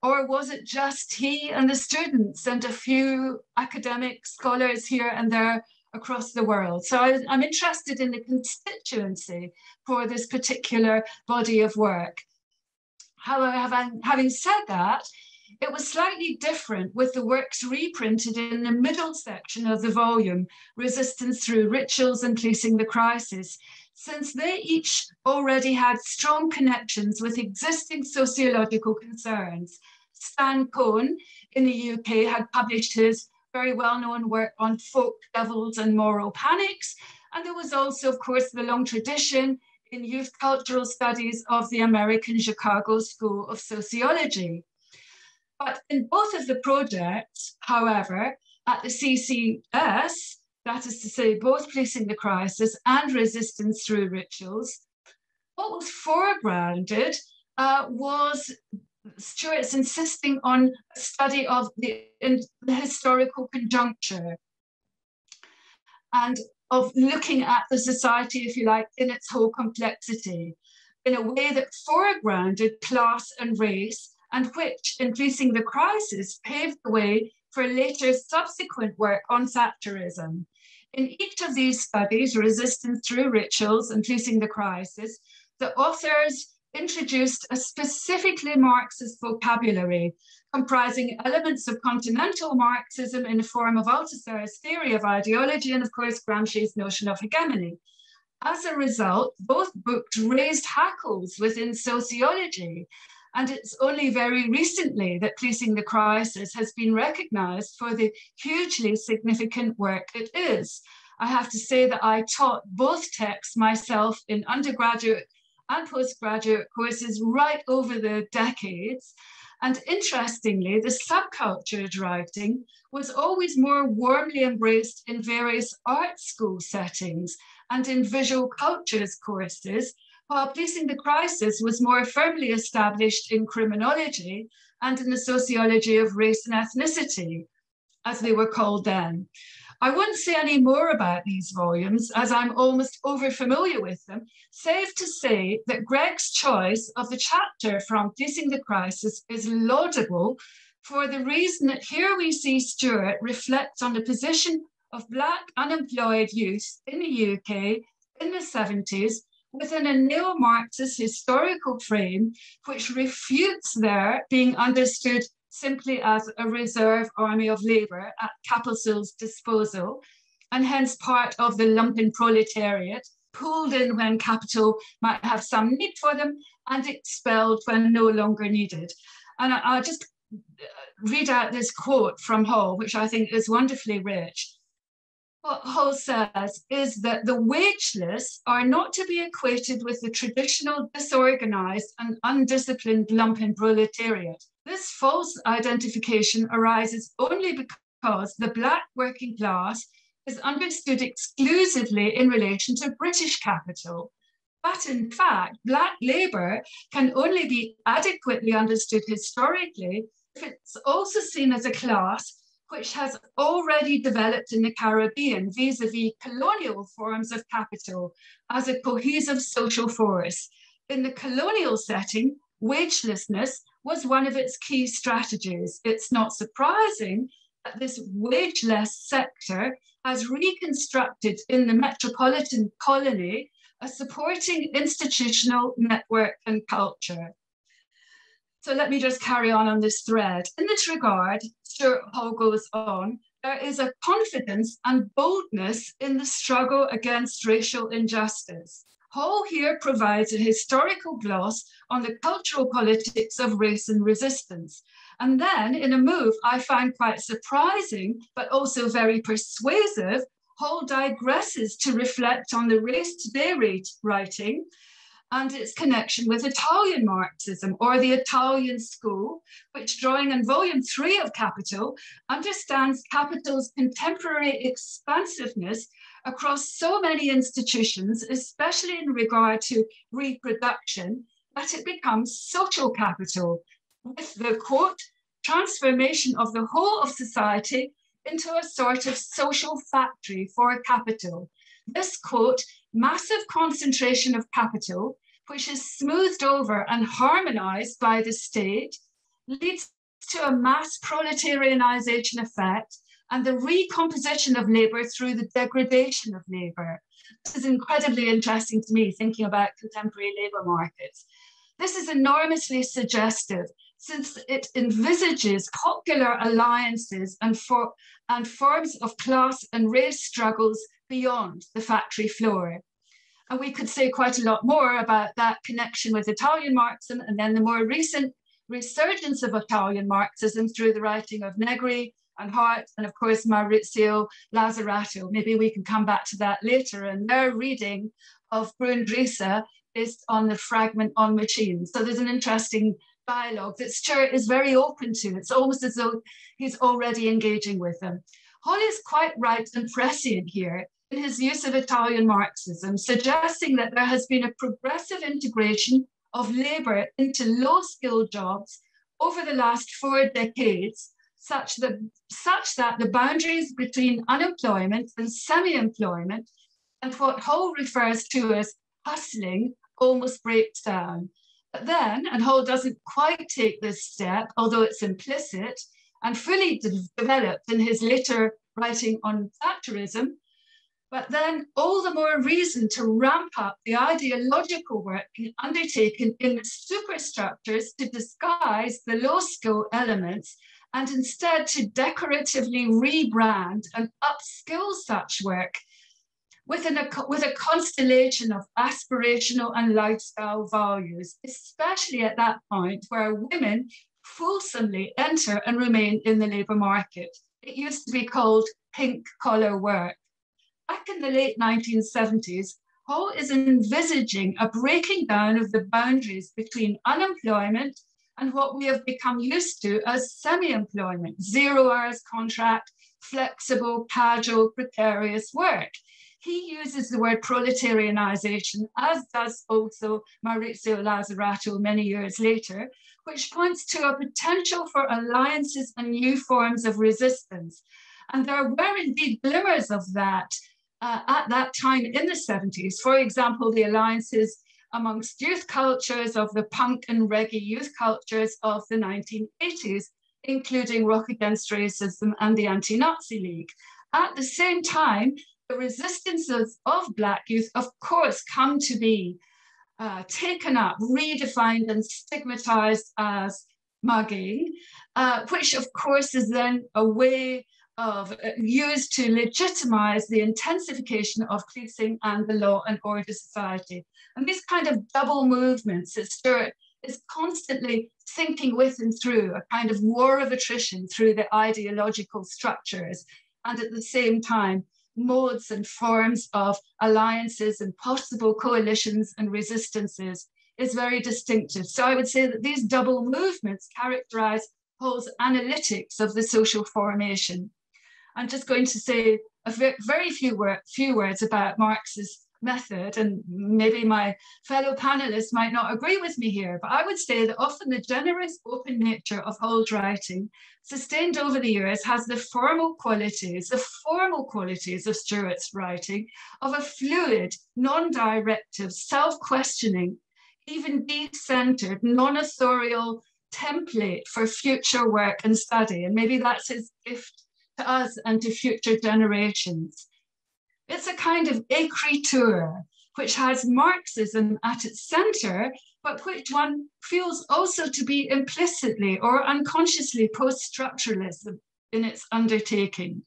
Or was it just he and the students and a few academic scholars here and there across the world? So I'm interested in the constituency for this particular body of work. However, having said that, it was slightly different with the works reprinted in the middle section of the volume, Resistance Through Rituals and Policing the Crisis, since they each already had strong connections with existing sociological concerns. Stan Cohen in the UK had published his very well-known work on folk devils and moral panics. And there was also, of course, the long tradition in youth cultural studies of the American Chicago School of Sociology. But in both of the projects, however, at the CCS, that is to say, both Policing the Crisis and Resistance Through Rituals, what was foregrounded was Stuart's insisting on a study of the historical conjuncture and of looking at the society, if you like, in its whole complexity, in a way that foregrounded class and race, and which, in Policing the Crisis, paved the way for later subsequent work on Thatcherism. In each of these studies, Resistance Through Rituals and Policing the Crisis, the authors introduced a specifically Marxist vocabulary comprising elements of continental Marxism in the form of Althusser's theory of ideology and, of course, Gramsci's notion of hegemony. As a result, both books raised hackles within sociology, and it's only very recently that Policing the Crisis has been recognized for the hugely significant work it is. I have to say that I taught both texts myself in undergraduate and postgraduate courses right over the decades. And interestingly, the subcultured writing was always more warmly embraced in various art school settings and in visual cultures courses, while Policing the Crisis was more firmly established in criminology and in the sociology of race and ethnicity, as they were called then. I won't say any more about these volumes, as I'm almost over-familiar with them, save to say that Greg's choice of the chapter from Policing the Crisis is laudable for the reason that here we see Stuart reflect on the position of Black unemployed youth in the UK in the 70s within a neo-Marxist historical frame, which refutes their being understood simply as a reserve army of labour at capital's disposal, and hence part of the lumpen proletariat, pulled in when capital might have some need for them and expelled when no longer needed. And I'll just read out this quote from Hall, which I think is wonderfully rich. What Hall says is that the wageless are not to be equated with the traditional disorganized and undisciplined lumpen proletariat. This false identification arises only because the Black working class is understood exclusively in relation to British capital. But in fact, Black labour can only be adequately understood historically if it's also seen as a class which has already developed in the Caribbean vis-a-vis colonial forms of capital as a cohesive social force. In the colonial setting, wagelessness was one of its key strategies. It's not surprising that this wageless sector has reconstructed in the metropolitan colony a supporting institutional network and culture. So let me just carry on this thread. In this regard, Stuart Hall goes on, there is a confidence and boldness in the struggle against racial injustice. Hall here provides a historical gloss on the cultural politics of race and resistance. And then, in a move I find quite surprising, but also very persuasive, Hall digresses to reflect on the Race Today writing and its connection with Italian Marxism, or the Italian school, which, drawing on volume 3 of Capital, understands capital's contemporary expansiveness across so many institutions, especially in regard to reproduction, that it becomes social capital, with the, quote, transformation of the whole of society into a sort of social factory for capital. This, quote, massive concentration of capital, which is smoothed over and harmonized by the state, leads to a mass proletarianization effect and the recomposition of labor through the degradation of labor. This is incredibly interesting to me, thinking about contemporary labor markets. This is enormously suggestive, since it envisages popular alliances and forms of class and race struggles beyond the factory floor. And we could say quite a lot more about that connection with Italian Marxism and then the more recent resurgence of Italian Marxism through the writing of Negri and Hart and, of course, Maurizio Lazzarato. Maybe we can come back to that later, and their reading of Brundrisa based on the fragment on machines. So there's an interesting dialogue that Stuart is very open to. It's almost as though he's already engaging with them. Hall is quite right and prescient here in his use of Italian Marxism, suggesting that there has been a progressive integration of labour into low-skilled jobs over the last 4 decades, such that the boundaries between unemployment and semi-employment and what Hall refers to as hustling almost breaks down. But then, and Hall doesn't quite take this step, although it's implicit, and fully developed in his later writing on Thatcherism, but then all the more reason to ramp up the ideological work undertaken in the superstructures to disguise the low-skill elements and instead to decoratively rebrand and upskill such work with a constellation of aspirational and lifestyle values, especially at that point where women fulsomely enter and remain in the labour market. It used to be called pink-collar work. Back in the late 1970s, Hall is envisaging a breaking down of the boundaries between unemployment and what we have become used to as semi-employment, 0 hours contract, flexible, casual, precarious work. He uses the word proletarianization, as does also Maurizio Lazzarato many years later, which points to a potential for alliances and new forms of resistance. And there were indeed glimmers of that at that time in the 70s. For example, the alliances amongst youth cultures of the punk and reggae youth cultures of the 1980s, including Rock Against Racism and the Anti-Nazi League. At the same time, the resistances of Black youth, of course, come to be taken up, redefined and stigmatized as mugging, which of course is then a way of used to legitimize the intensification of policing and the law and order society. And these kind of double movements that Stuart is constantly thinking with and through, a kind of war of attrition through the ideological structures, and at the same time, modes and forms of alliances and possible coalitions and resistances is very distinctive. So I would say that these double movements characterize Hall's analytics of the social formation. I'm just going to say a very few words about Marx's method, and maybe my fellow panelists might not agree with me here, but I would say that often the generous, open nature of Hall's writing, sustained over the years, has the formal qualities of Stuart's writing, of a fluid, non-directive, self-questioning, even decentered, non-authorial template for future work and study. And maybe that's his gift to us and to future generations. It's a kind of écriture which has Marxism at its center, but which one feels also to be implicitly or unconsciously post-structuralism in its undertaking,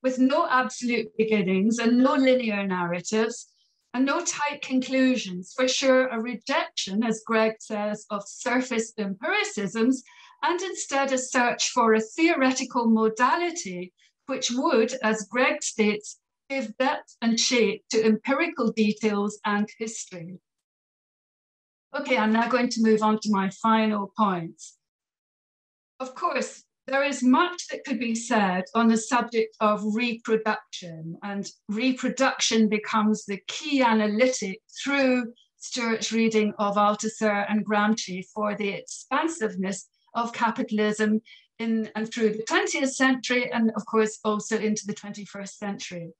with no absolute beginnings and no linear narratives and no tight conclusions. For sure, a rejection, as Greg says, of surface empiricisms, and instead a search for a theoretical modality which would, as Greg states, give depth and shape to empirical details and history. Okay, I'm now going to move on to my final points. Of course, there is much that could be said on the subject of reproduction, and reproduction becomes the key analytic through Stuart's reading of Althusser and Gramsci for the expansiveness of capitalism in and through the 20th century, and of course also into the 21st century.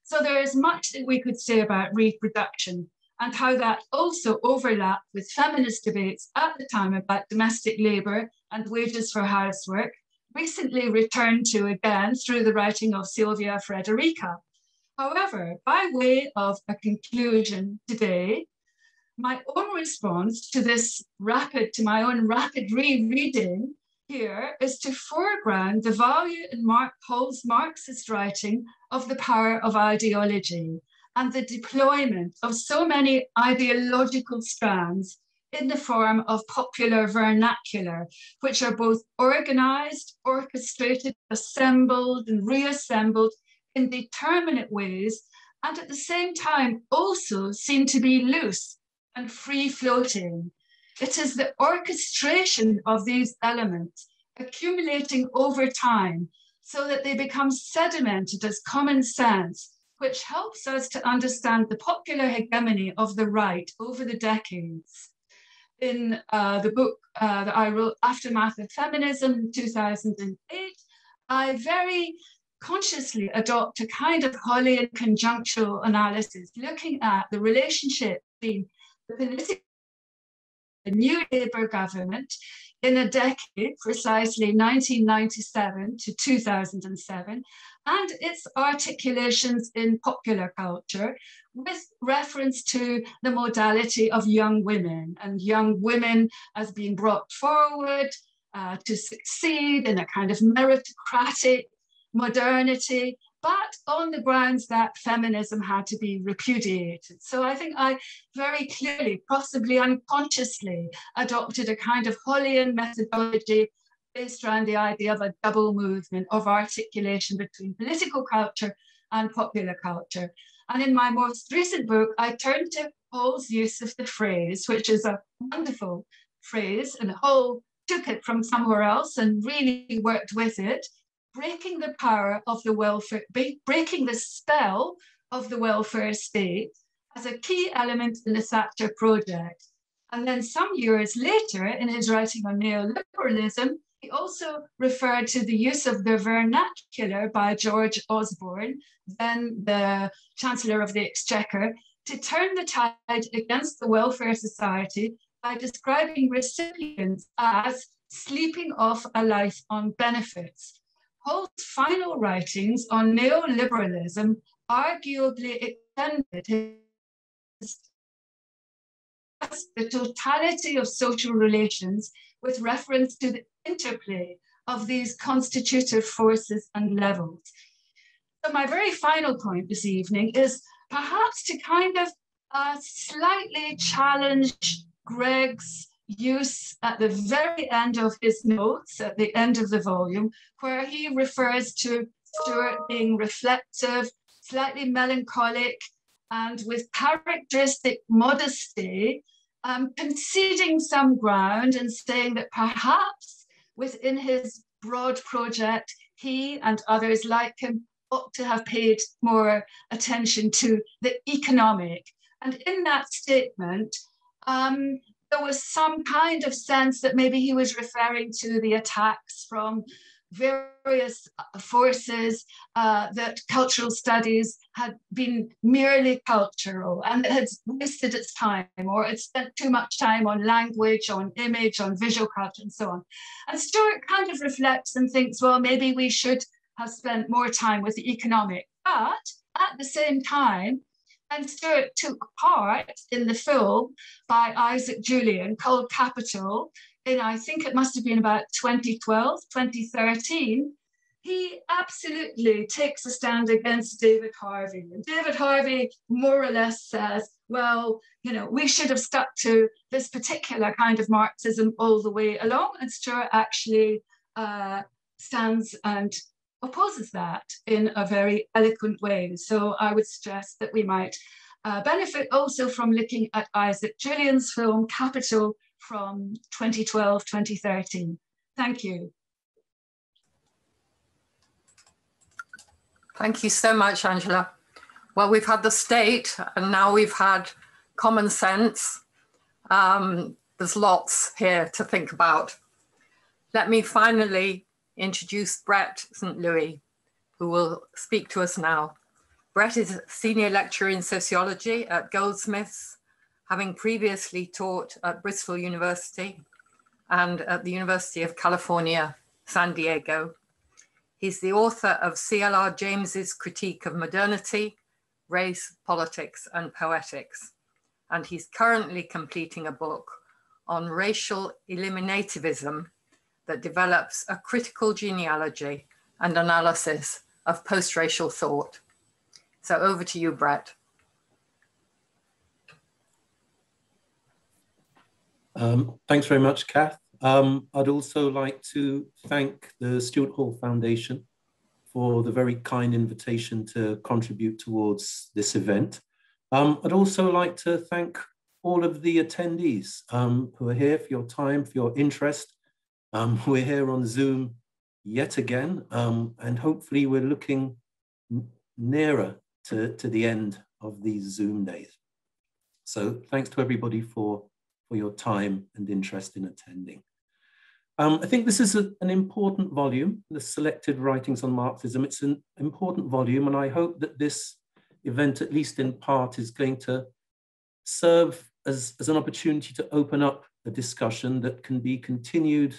So there is much that we could say about reproduction and how that also overlapped with feminist debates at the time about domestic labour and wages for housework, recently returned to again through the writing of Silvia Frederica. However, by way of a conclusion today, my own response to my own rapid rereading here is to foreground the value in Hall's Marxist writing of the power of ideology and the deployment of so many ideological strands in the form of popular vernacular, which are both organized, orchestrated, assembled, and reassembled in determinate ways, and at the same time also seem to be loose and free-floating. It is the orchestration of these elements accumulating over time so that they become sedimented as common sense, which helps us to understand the popular hegemony of the right over the decades. In the book that I wrote, Aftermath of Feminism, in 2008, I very consciously adopt a kind of Holleyan conjunctural analysis, looking at the relationship between the political, the new Labour government, in a decade, precisely 1997 to 2007, and its articulations in popular culture with reference to the modality of young women and young women as being brought forward to succeed in a kind of meritocratic modernity, but on the grounds that feminism had to be repudiated. So I think I very clearly, possibly unconsciously, adopted a kind of Holleyan methodology based around the idea of a double movement of articulation between political culture and popular culture. And in my most recent book, I turned to Hall's use of the phrase, which is a wonderful phrase, and Hall took it from somewhere else and really worked with it, breaking the power of the welfare, breaking the spell of the welfare state as a key element in the Thatcher project. And then some years later, in his writing on neoliberalism, he also referred to the use of the vernacular by George Osborne, then the Chancellor of the Exchequer, to turn the tide against the welfare society by describing recipients as sleeping off a life on benefits. Hall's final writings on neoliberalism arguably extended the totality of social relations with reference to the interplay of these constitutive forces and levels. So my very final point this evening is perhaps to kind of slightly challenge Greg's use at the very end of his notes, at the end of the volume, where he refers to Stuart being reflective, slightly melancholic, and with characteristic modesty, conceding some ground and saying that perhaps within his broad project, he and others like him ought to have paid more attention to the economic. And in that statement, there was some kind of sense that maybe he was referring to the attacks from various forces, that cultural studies had been merely cultural and it had wasted its time, or it spent too much time on language, on image, on visual culture, and so on. And Stuart kind of reflects and thinks, well, maybe we should have spent more time with the economic. But at the same time, and Stuart took part in the film by Isaac Julian called Capital in, I think it must have been about 2012, 2013, he absolutely takes a stand against David Harvey. And David Harvey more or less says, well, you know, we should have stuck to this particular kind of Marxism all the way along. And Stuart actually stands and opposes that in a very eloquent way. So I would stress that we might benefit also from looking at Isaac Julian's film Capital from 2012, 2013. Thank you. Thank you so much, Angela. Well, we've had the state and now we've had common sense. There's lots here to think about. Let me finally introduce Brett St. Louis, who will speak to us now. Brett is a senior lecturer in sociology at Goldsmiths, having previously taught at Bristol University and at the University of California, San Diego. He's the author of C.L.R. James's Critique of Modernity, Race, Politics, and Poetics. And he's currently completing a book on racial eliminativism that develops a critical genealogy and analysis of post-racial thought. So over to you, Brett. Thanks very much, Kath. I'd also like to thank the Stuart Hall Foundation for the very kind invitation to contribute towards this event. I'd also like to thank all of the attendees who are here, for your time, for your interest. We're here on Zoom yet again, and hopefully we're looking nearer to the end of these Zoom days. So thanks to everybody for your time and interest in attending. I think this is an important volume, the Selected Writings on Marxism. It's an important volume, and I hope that this event, at least in part, is going to serve as an opportunity to open up a discussion that can be continued,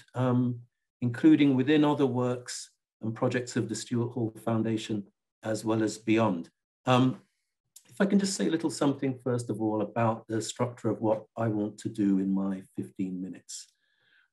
including within other works and projects of the Stuart Hall Foundation, as well as beyond. If I can just say a little something, first of all, about the structure of what I want to do in my 15 minutes.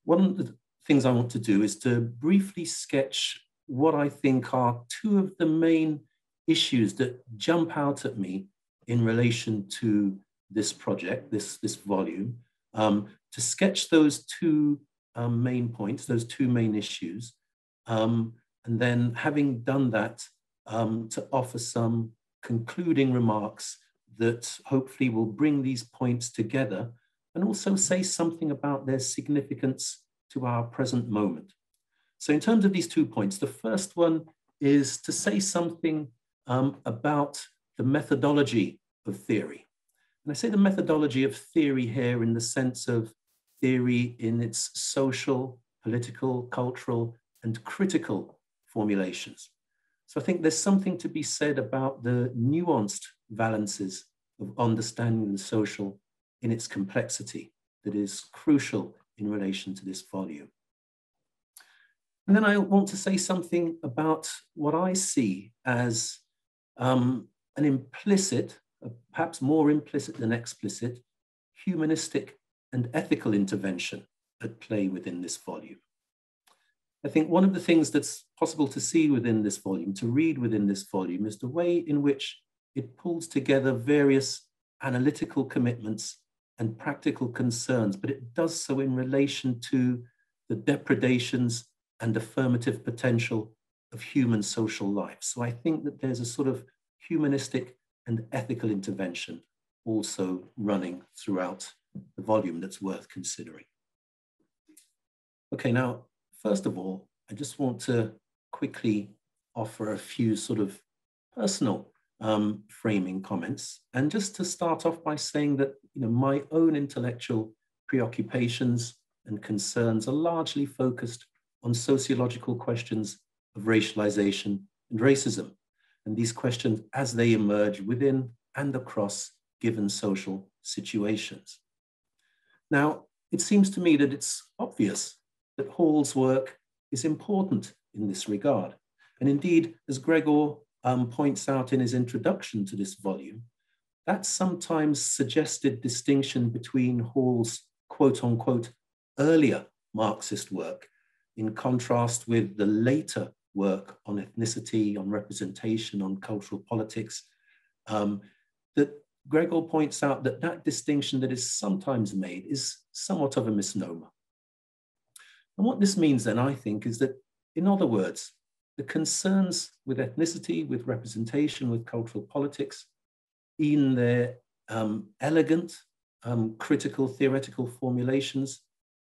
One of the things I want to do is to briefly sketch what I think are two of the main issues that jump out at me in relation to this project, this volume, to sketch those two main points, those two main issues, and then having done that, to offer some concluding remarks that hopefully will bring these points together and also say something about their significance to our present moment. So in terms of these 2 points, the first one is to say something about the methodology of theory. And I say the methodology of theory here in the sense of theory in its social, political, cultural, and critical formulations. So I think there's something to be said about the nuanced valences of understanding the social in its complexity that is crucial in relation to this volume. And then I want to say something about what I see as an implicit, perhaps more implicit than explicit, humanistic and ethical intervention at play within this volume. I think one of the things that's possible to see within this volume, to read within this volume, is the way in which it pulls together various analytical commitments and practical concerns, but it does so in relation to the depredations and affirmative potential of human social life. So I think that there's a sort of humanistic and ethical intervention also running throughout the volume that's worth considering. Okay, now, first of all, I just want to quickly offer a few sort of personal framing comments. And just to start off by saying that, my own intellectual preoccupations and concerns are largely focused on sociological questions of racialization and racism, and these questions as they emerge within and across given social situations. Now, it seems to me that it's obvious that Hall's work is important in this regard. And indeed, as Gregor points out in his introduction to this volume, that sometimes suggested distinction between Hall's quote unquote earlier Marxist work in contrast with the later work on ethnicity, on representation, on cultural politics, that Gregor points out that that distinction that is sometimes made is somewhat of a misnomer. And what this means then, I think, is that, in other words, the concerns with ethnicity, with representation, with cultural politics, in their elegant, critical, theoretical formulations,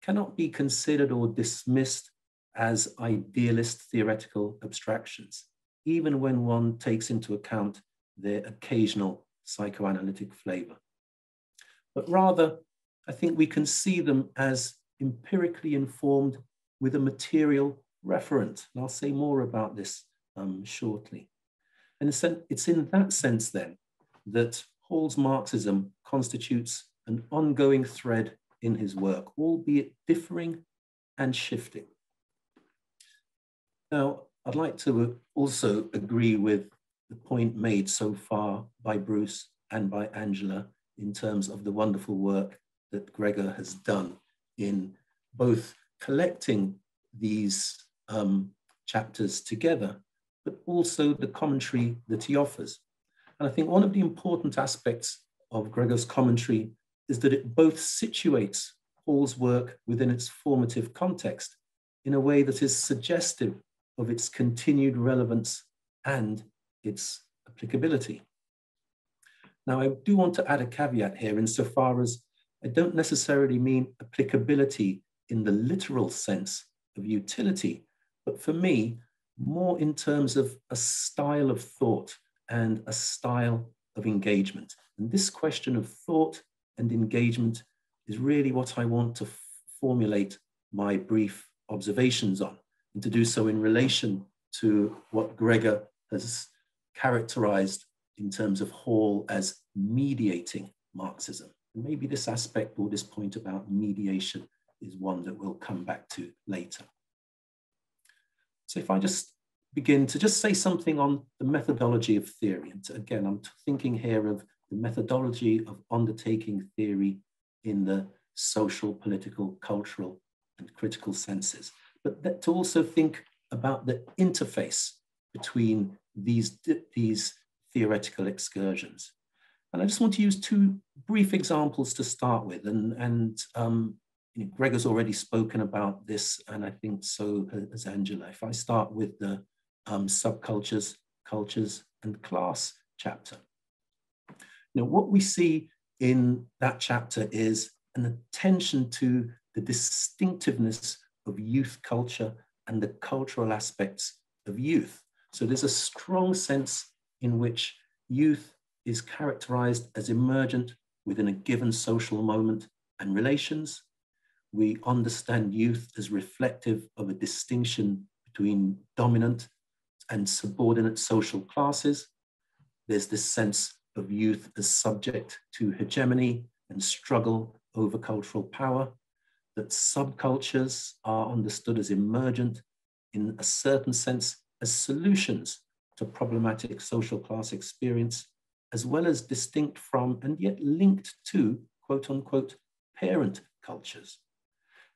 cannot be considered or dismissed as idealist theoretical abstractions, even when one takes into account their occasional psychoanalytic flavor. But rather, I think we can see them as empirically informed with a material referent. And I'll say more about this shortly. And it's in that sense then that Hall's Marxism constitutes an ongoing thread in his work, albeit differing and shifting. Now, I'd like to also agree with the point made so far by Bruce and by Angela in terms of the wonderful work that Gregor has done in both collecting these chapters together, but also the commentary that he offers. And I think one of the important aspects of Gregor's commentary is that it both situates Hall's work within its formative context in a way that is suggestive of its continued relevance and its applicability. Now, I do want to add a caveat here insofar as I don't necessarily mean applicability in the literal sense of utility, but for me, more in terms of a style of thought and a style of engagement. And this question of thought and engagement is really what I want to formulate my brief observations on, and to do so in relation to what Gregor has characterized in terms of Hall as mediating Marxism. And maybe this aspect or this point about mediation is one that we'll come back to later. So if I just begin to just say something on the methodology of theory. And again, I'm thinking here of the methodology of undertaking theory in the social, political, cultural, and critical senses. But that to also think about the interface between these theoretical excursions. And I just want to use two brief examples to start with. And you know, Gregor's already spoken about this, and I think so has Angela. If I start with the subcultures, cultures, and class chapter. Now, what we see in that chapter is an attention to the distinctiveness of youth culture and the cultural aspects of youth. So there's a strong sense in which youth is characterized as emergent within a given social moment and relations. We understand youth as reflective of a distinction between dominant and subordinate social classes. There's this sense of youth as subject to hegemony and struggle over cultural power, that subcultures are understood as emergent in a certain sense as solutions to problematic social class experience, as well as distinct from and yet linked to, quote unquote, parent cultures.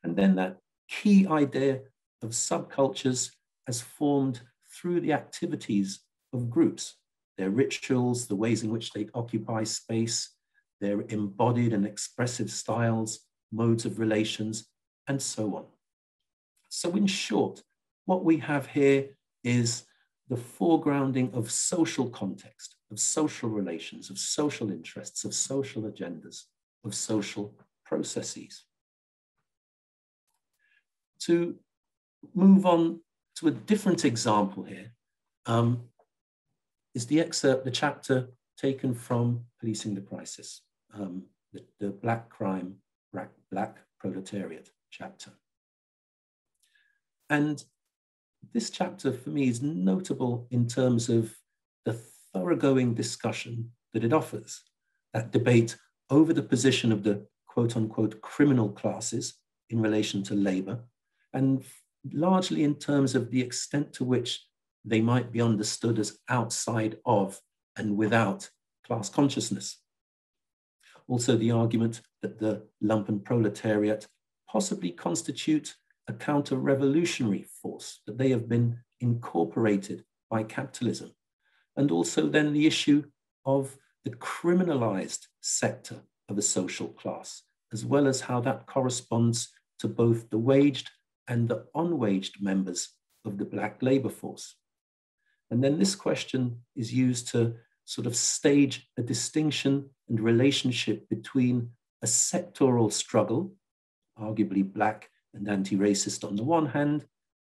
And then that key idea of subcultures as formed through the activities of groups, their rituals, the ways in which they occupy space, their embodied and expressive styles, modes of relations, and so on. So in short, what we have here is the foregrounding of social context, of social relations, of social interests, of social agendas, of social processes. To move on to a different example here is the excerpt, the chapter taken from Policing the Crisis, the Black Crime, Black Proletariat chapter. And this chapter for me is notable in terms of the thoroughgoing discussion that it offers, that debate over the position of the quote unquote criminal classes in relation to labor, and largely in terms of the extent to which they might be understood as outside of and without class consciousness. Also the argument that the lumpen proletariat possibly constitute a counter-revolutionary force, that they have been incorporated by capitalism. And also then the issue of the criminalized sector of a social class, as well as how that corresponds to both the waged and the unwaged members of the Black labor force. And then this question is used to sort of stage a distinction and relationship between a sectoral struggle, arguably Black and anti-racist on the one hand,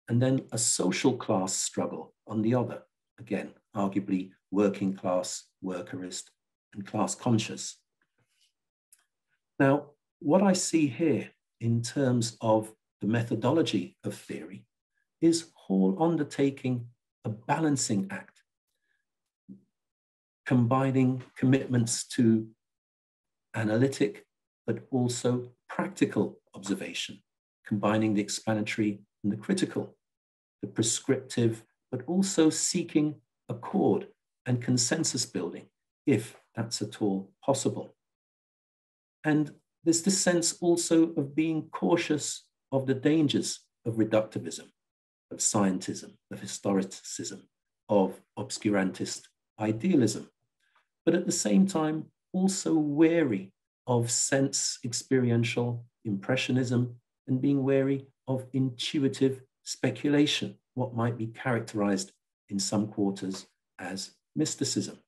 and then a social class struggle on the other, again, arguably working class, workerist, and class conscious. Now, what I see here in terms of the methodology of theory is Hall undertaking a balancing act, combining commitments to analytic, but also practical observation, combining the explanatory and the critical, the prescriptive, but also seeking accord and consensus building, if that's at all possible. And there's this sense also of being cautious of the dangers of reductivism, of scientism, of historicism, of obscurantist idealism, but at the same time also wary of sense experiential impressionism and being wary of intuitive speculation, what might be characterized in some quarters as mysticism.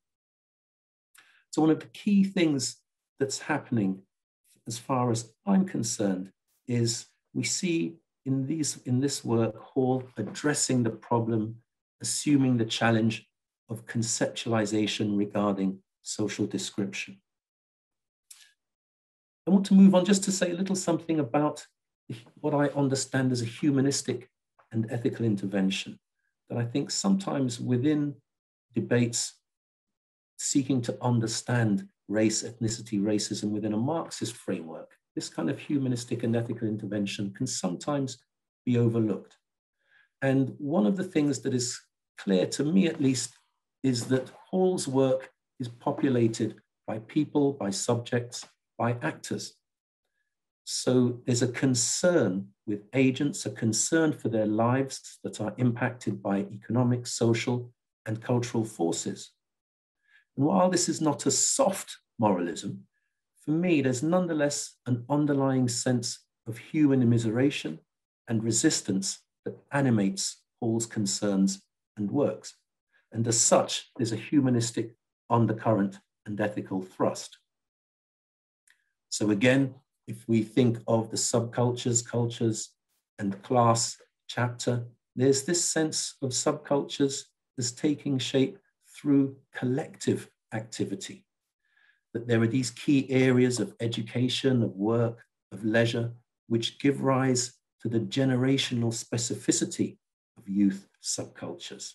So one of the key things that's happening, as far as I'm concerned, is we see in this work Hall addressing the problem, assuming the challenge of conceptualization regarding social description. I want to move on just to say a little something about what I understand as a humanistic and ethical intervention that I think sometimes within debates seeking to understand race, ethnicity, racism within a Marxist framework, this kind of humanistic and ethical intervention can sometimes be overlooked. And one of the things that is clear to me, at least, is that Hall's work is populated by people, by subjects, by actors. So there's a concern with agents, a concern for their lives that are impacted by economic, social, and cultural forces. And while this is not a soft moralism, for me, there's nonetheless an underlying sense of human immiseration and resistance that animates Hall's concerns and works. And as such, there's a humanistic undercurrent and ethical thrust. So again, if we think of the subcultures, cultures, and class chapter, there's this sense of subcultures as taking shape through collective activity. That there are these key areas of education, of work, of leisure, which give rise to the generational specificity of youth subcultures.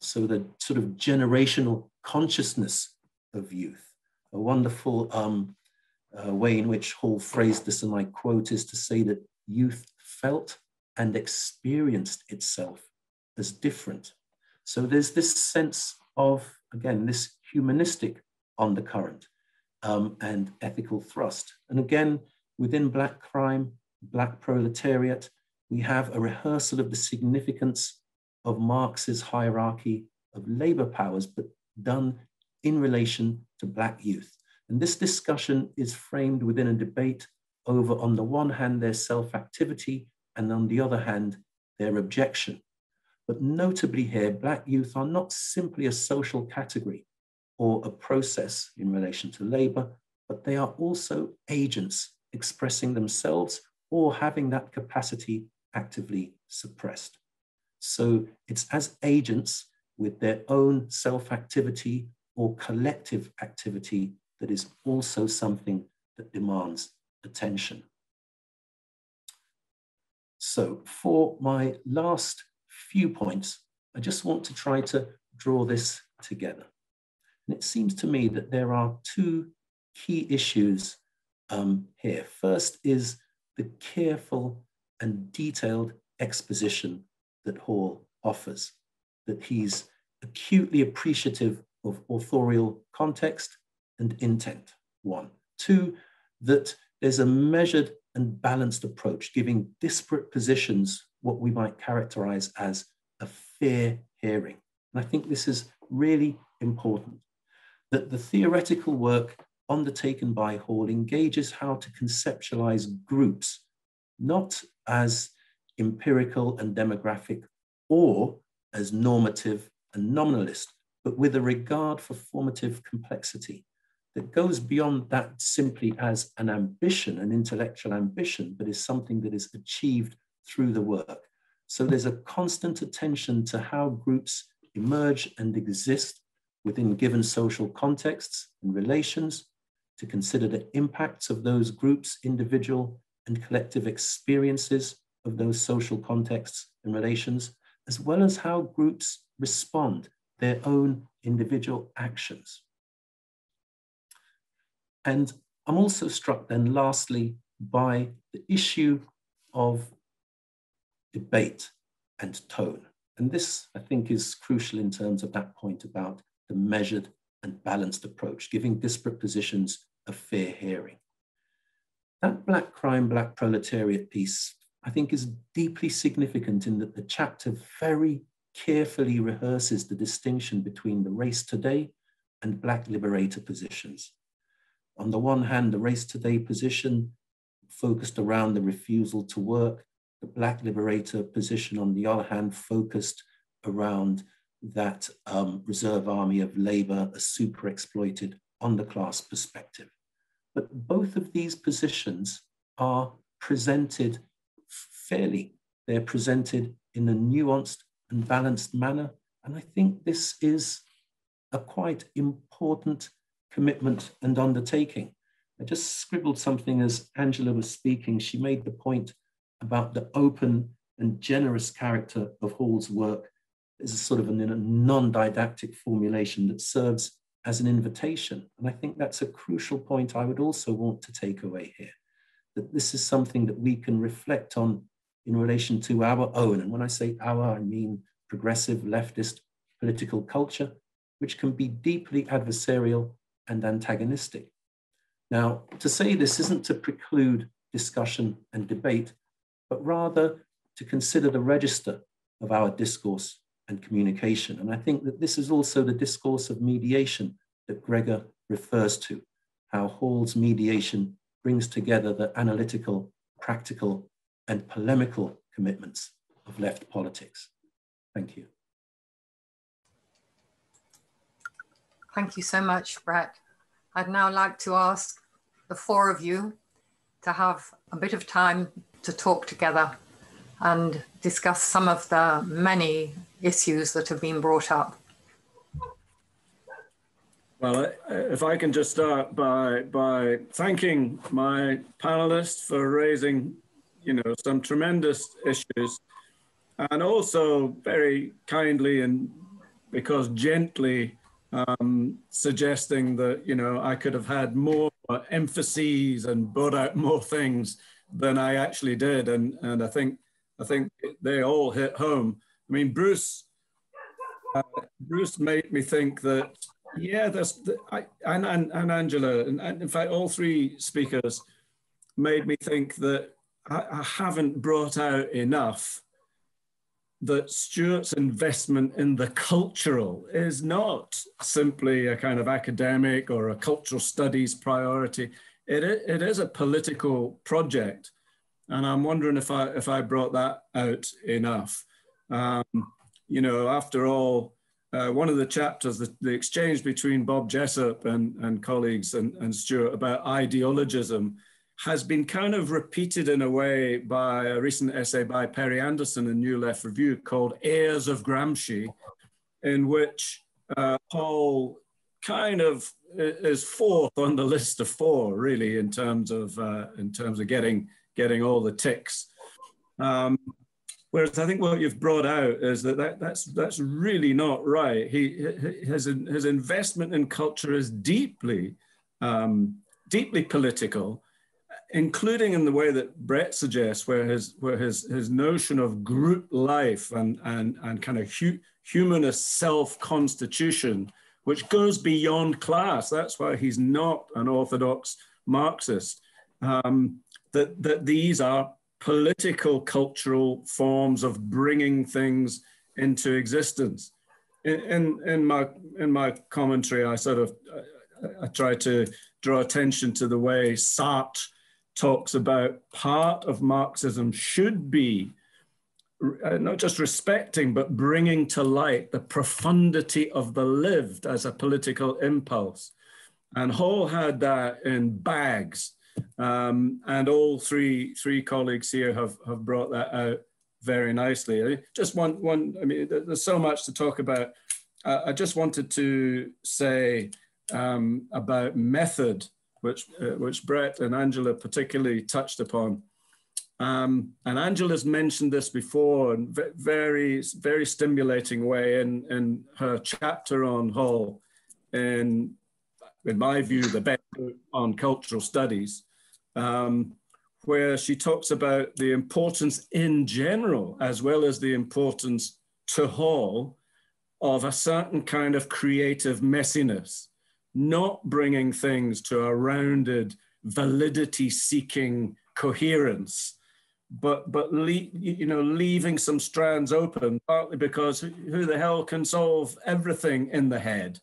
So the sort of generational consciousness of youth. A wonderful way in which Hall phrased this, and I quote, is to say that youth felt and experienced itself as different. So there's this sense of, again, this humanistic undercurrent and ethical thrust. And again, within Black crime, Black proletariat, we have a rehearsal of the significance of Marx's hierarchy of labor powers, but done in relation to Black youth. And this discussion is framed within a debate over, on the one hand, their self-activity, and on the other hand, their objection. But notably here, Black youth are not simply a social category or a process in relation to labor, but they are also agents expressing themselves or having that capacity actively suppressed. So it's as agents with their own self-activity or collective activity that is also something that demands attention. So for my last few points, I just want to try to draw this together. And it seems to me that there are two key issues here. First is the careful and detailed exposition that Hall offers, that he's acutely appreciative of authorial context and intent, one. Two, that there's a measured and balanced approach, giving disparate positions what we might characterize as a fair hearing. And I think this is really important, that the theoretical work undertaken by Hall engages how to conceptualize groups, not as empirical and demographic or as normative and nominalist, but with a regard for formative complexity that goes beyond that simply as an ambition, an intellectual ambition, but is something that is achieved through the work. So there's a constant attention to how groups emerge and exist within given social contexts and relations, to consider the impacts of those groups, individual and collective experiences of those social contexts and relations, as well as how groups respond, their own individual actions. And I'm also struck then, lastly, by the issue of debate and tone. And this, I think, is crucial in terms of that point about the measured and balanced approach, giving disparate positions a fair hearing. That Black crime, Black proletariat piece, I think, is deeply significant in that the chapter very carefully rehearses the distinction between the race today and Black liberator positions. On the one hand, the race today position focused around the refusal to work, the Black liberator position, on the other hand, focused around that reserve army of labor, a super exploited underclass perspective. But both of these positions are presented fairly. They're presented in a nuanced and balanced manner. And I think this is a quite important commitment and undertaking. I just scribbled something as Angela was speaking. She made the point about the open and generous character of Hall's work as a sort of a non-didactic formulation that serves as an invitation. And I think that's a crucial point I would also want to take away here, that this is something that we can reflect on in relation to our own. And when I say our, I mean progressive leftist political culture, which can be deeply adversarial and antagonistic. Now, to say this isn't to preclude discussion and debate, but rather to consider the register of our discourse and communication. And I think that this is also the discourse of mediation that Gregor refers to, how Hall's mediation brings together the analytical, practical, and polemical commitments of left politics. Thank you. Thank you so much, Brett. I'd now like to ask the four of you to have a bit of time to talk together and discuss some of the many issues that have been brought up. Well, if I can just start by thanking my panelists for raising, some tremendous issues, and also very kindly and because gently suggesting that, I could have had more emphases and brought out more things than I actually did. And I think they all hit home. I mean, Bruce made me think that, yeah, and Angela, and in fact, all three speakers made me think that I haven't brought out enough that Stuart's investment in the cultural is not simply a kind of academic or a cultural studies priority. It is a political project. And I'm wondering if I brought that out enough. After all, one of the chapters, the exchange between Bob Jessup and colleagues and Stuart about ideologism has been kind of repeated in a way by a recent essay by Perry Anderson in New Left Review called Heirs of Gramsci, in which Hall kind of is fourth on the list of four, really, in terms of getting all the ticks. Whereas I think what you've brought out is that's really not right. His investment in culture is deeply political, including in the way that Brett suggests, where his notion of group life and kind of humanist self-constitution, which goes beyond class. That's why he's not an orthodox Marxist. That these are political, cultural forms of bringing things into existence. In my commentary, I try to draw attention to the way Sartre talks about part of Marxism should be not just respecting, but bringing to light the profundity of the lived as a political impulse. And Hall had that in bags. And all three colleagues here have brought that out very nicely. Just one, I mean, there's so much to talk about. I just wanted to say about method, which Brett and Angela particularly touched upon. And Angela's mentioned this before in very, very stimulating way in her chapter on Hall, in my view, the best book on cultural studies, where she talks about the importance in general, as well as the importance to Hall, of a certain kind of creative messiness, not bringing things to a rounded, validity-seeking coherence, but leaving some strands open, partly because who the hell can solve everything in the head?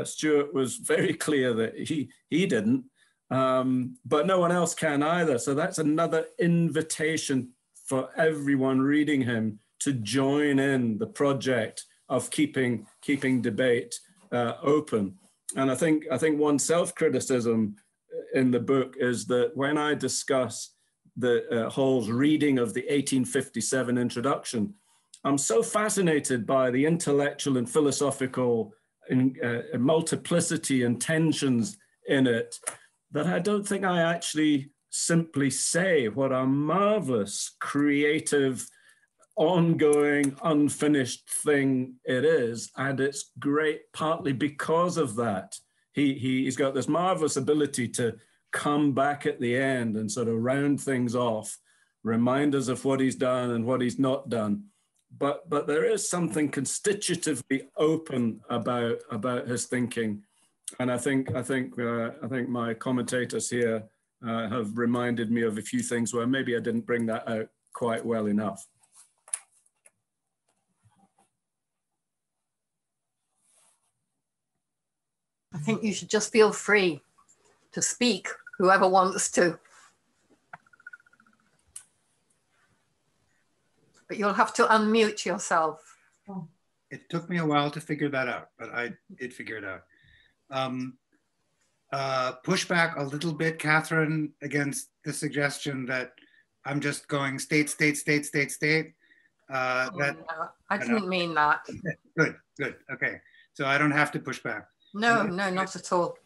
Stuart was very clear that he didn't, but no one else can either. So that's another invitation for everyone reading him to join in the project of keeping debate open. And I think one self-criticism in the book is that when I discuss Hall's reading of the 1857 introduction, I'm so fascinated by the intellectual and philosophical multiplicity and tensions in it that I don't think I actually simply say what a marvelous creative ongoing, unfinished thing it is. And it's great partly because of that. He's got this marvelous ability to come back at the end and sort of round things off, remind us of what he's done and what he's not done. But there is something constitutively open about his thinking. And I think my commentators here have reminded me of a few things where maybe I didn't bring that out quite well enough. I think you should just feel free to speak, whoever wants to. But you'll have to unmute yourself. It took me a while to figure that out, but I did figure it out. Push back a little bit, Catherine, against the suggestion that I'm just going state. No, I didn't mean that. Good. Okay. So I don't have to push back. No, not at all.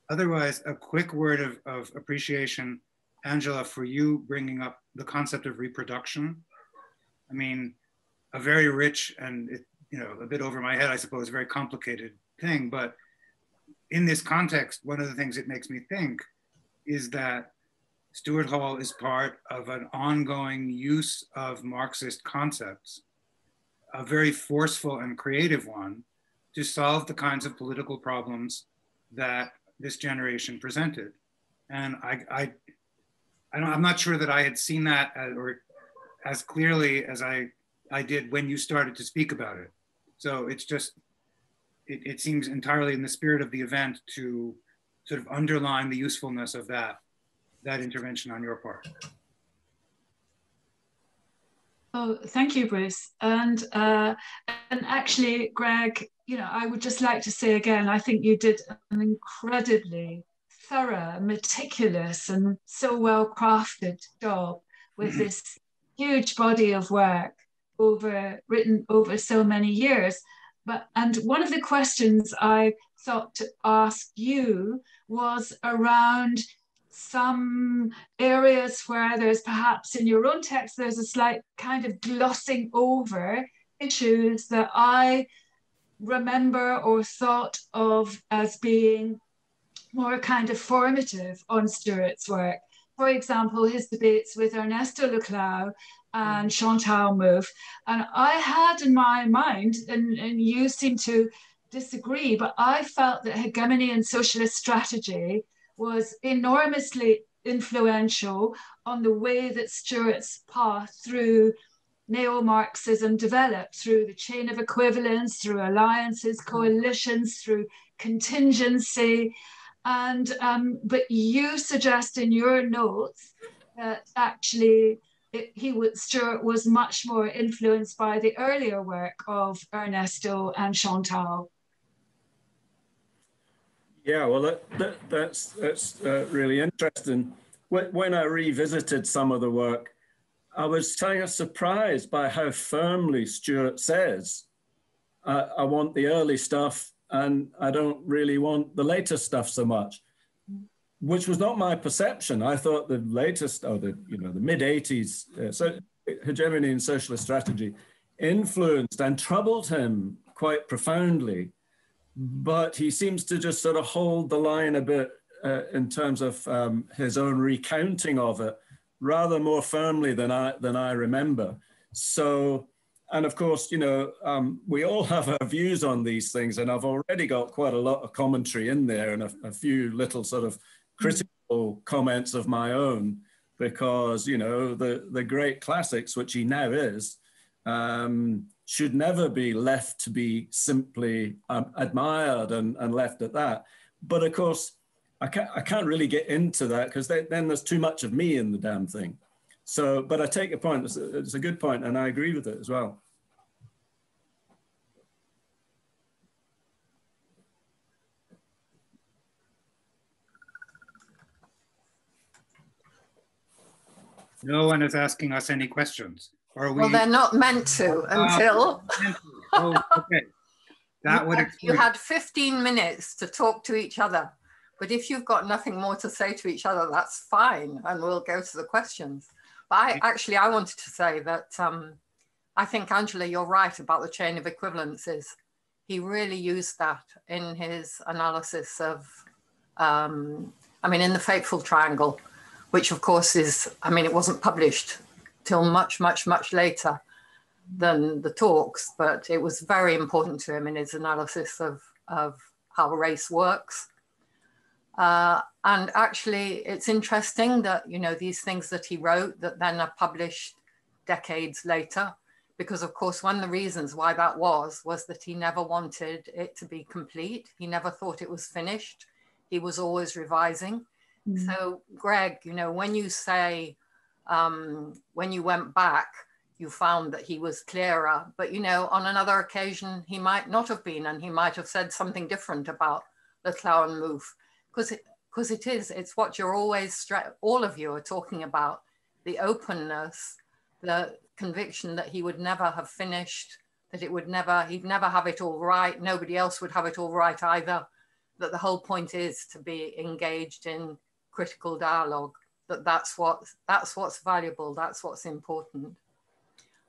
Otherwise, a quick word of appreciation, Angela, for you bringing up the concept of reproduction. I mean, a very rich and, a bit over my head, I suppose, very complicated thing. But in this context, one of the things it makes me think is that Stuart Hall is part of an ongoing use of Marxist concepts, a very forceful and creative one, to solve the kinds of political problems that this generation presented. And I'm not sure that I had seen that as clearly as I did when you started to speak about it. So it's just, it seems entirely in the spirit of the event to sort of underline the usefulness of that intervention on your part. Oh, thank you, Bruce. And actually, Greg, I would just like to say again, I think you did an incredibly thorough, meticulous, and so well-crafted job with this huge body of work written over so many years. And one of the questions I thought to ask you was around some areas where there's perhaps in your own text, there's a slight kind of glossing over issues that I remember or thought of as being more kind of formative on Stuart's work. For example, his debates with Ernesto Laclau and Chantal Mouffe. And I had in my mind, and you seem to disagree, but I felt that Hegemony and Socialist Strategy was enormously influential on the way that Stuart's path through neo-Marxism developed, through the chain of equivalence, through alliances, coalitions, through contingency. And but you suggest in your notes that actually Stuart was much more influenced by the earlier work of Ernesto and Chantal. Yeah, well, that's really interesting. When I revisited some of the work, I was kind of surprised by how firmly Stuart says, I want the early stuff and I don't really want the later stuff so much, which was not my perception. I thought the latest, the mid-80s, Hegemony and Socialist Strategy influenced and troubled him quite profoundly. But he seems to just sort of hold the line a bit in terms of his own recounting of it, rather more firmly than I remember. So, and of course, we all have our views on these things, and I've already got quite a lot of commentary in there and a few little sort of critical comments of my own, because, the great classics, which he now is, should never be left to be simply admired and left at that. But of course, I can't really get into that because then there's too much of me in the damn thing. So, but I take your point. It's a good point, and I agree with it as well. No one is asking us any questions. Or we... Well, they're not meant to until... Oh, okay. That would explain. You had 15 minutes to talk to each other. But if you've got nothing more to say to each other, that's fine. And we'll go to the questions. But I wanted to say that I think, Angela, you're right about the chain of equivalences. He really used that in his analysis of, I mean, in the Fateful Triangle, which of course is, I mean, it wasn't published till much, much, much later than the talks, but it was very important to him in his analysis of how race works. And actually, it's interesting that, you know, these things that he wrote that then are published decades later, because of course, one of the reasons why that was that he never wanted it to be complete. He never thought it was finished. He was always revising. So Greg, you know, when you say, when you went back, you found that he was clearer, but you know, on another occasion, he might not have been, and he might have said something different about the Llawn Move, because it's what you're always, all of you are talking about, the openness, the conviction that he would never have finished, that he'd never have it all right. Nobody else would have it all right either. That the whole point is to be engaged in critical dialogue, that's what's valuable, that's what's important.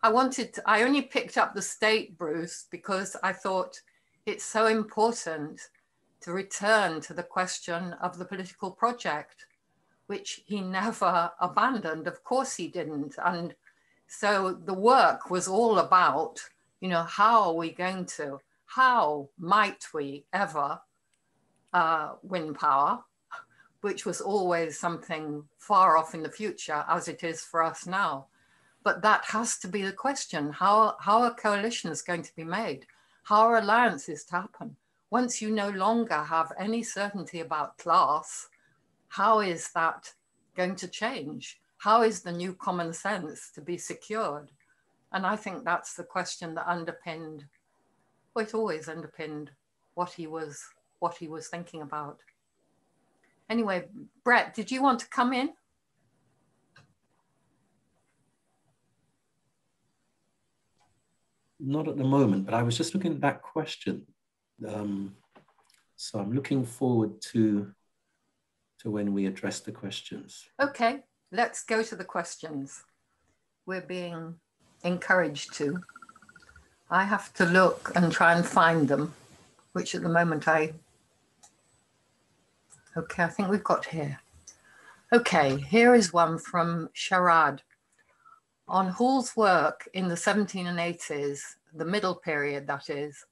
I only picked up the state, Bruce, because I thought it's so important to return to the question of the political project, which he never abandoned. Of course he didn't. And so the work was all about, you know, how might we ever win power, which was always something far off in the future, as it is for us now. But that has to be the question. How are coalitions going to be made? How are alliances to happen? Once you no longer have any certainty about class, how is that going to change? How is the new common sense to be secured? And I think that's the question that underpinned, well, it always underpinned what he was thinking about. Anyway, Brett, did you want to come in? Not at the moment, but I was just looking at that question. So I'm looking forward to when we address the questions. Okay, let's go to the questions. We're being encouraged to. I have to look and try and find them, which at the moment okay, I think we've got here. Okay, here is one from Sharad. On Hall's work in the 1780s, the middle period that is,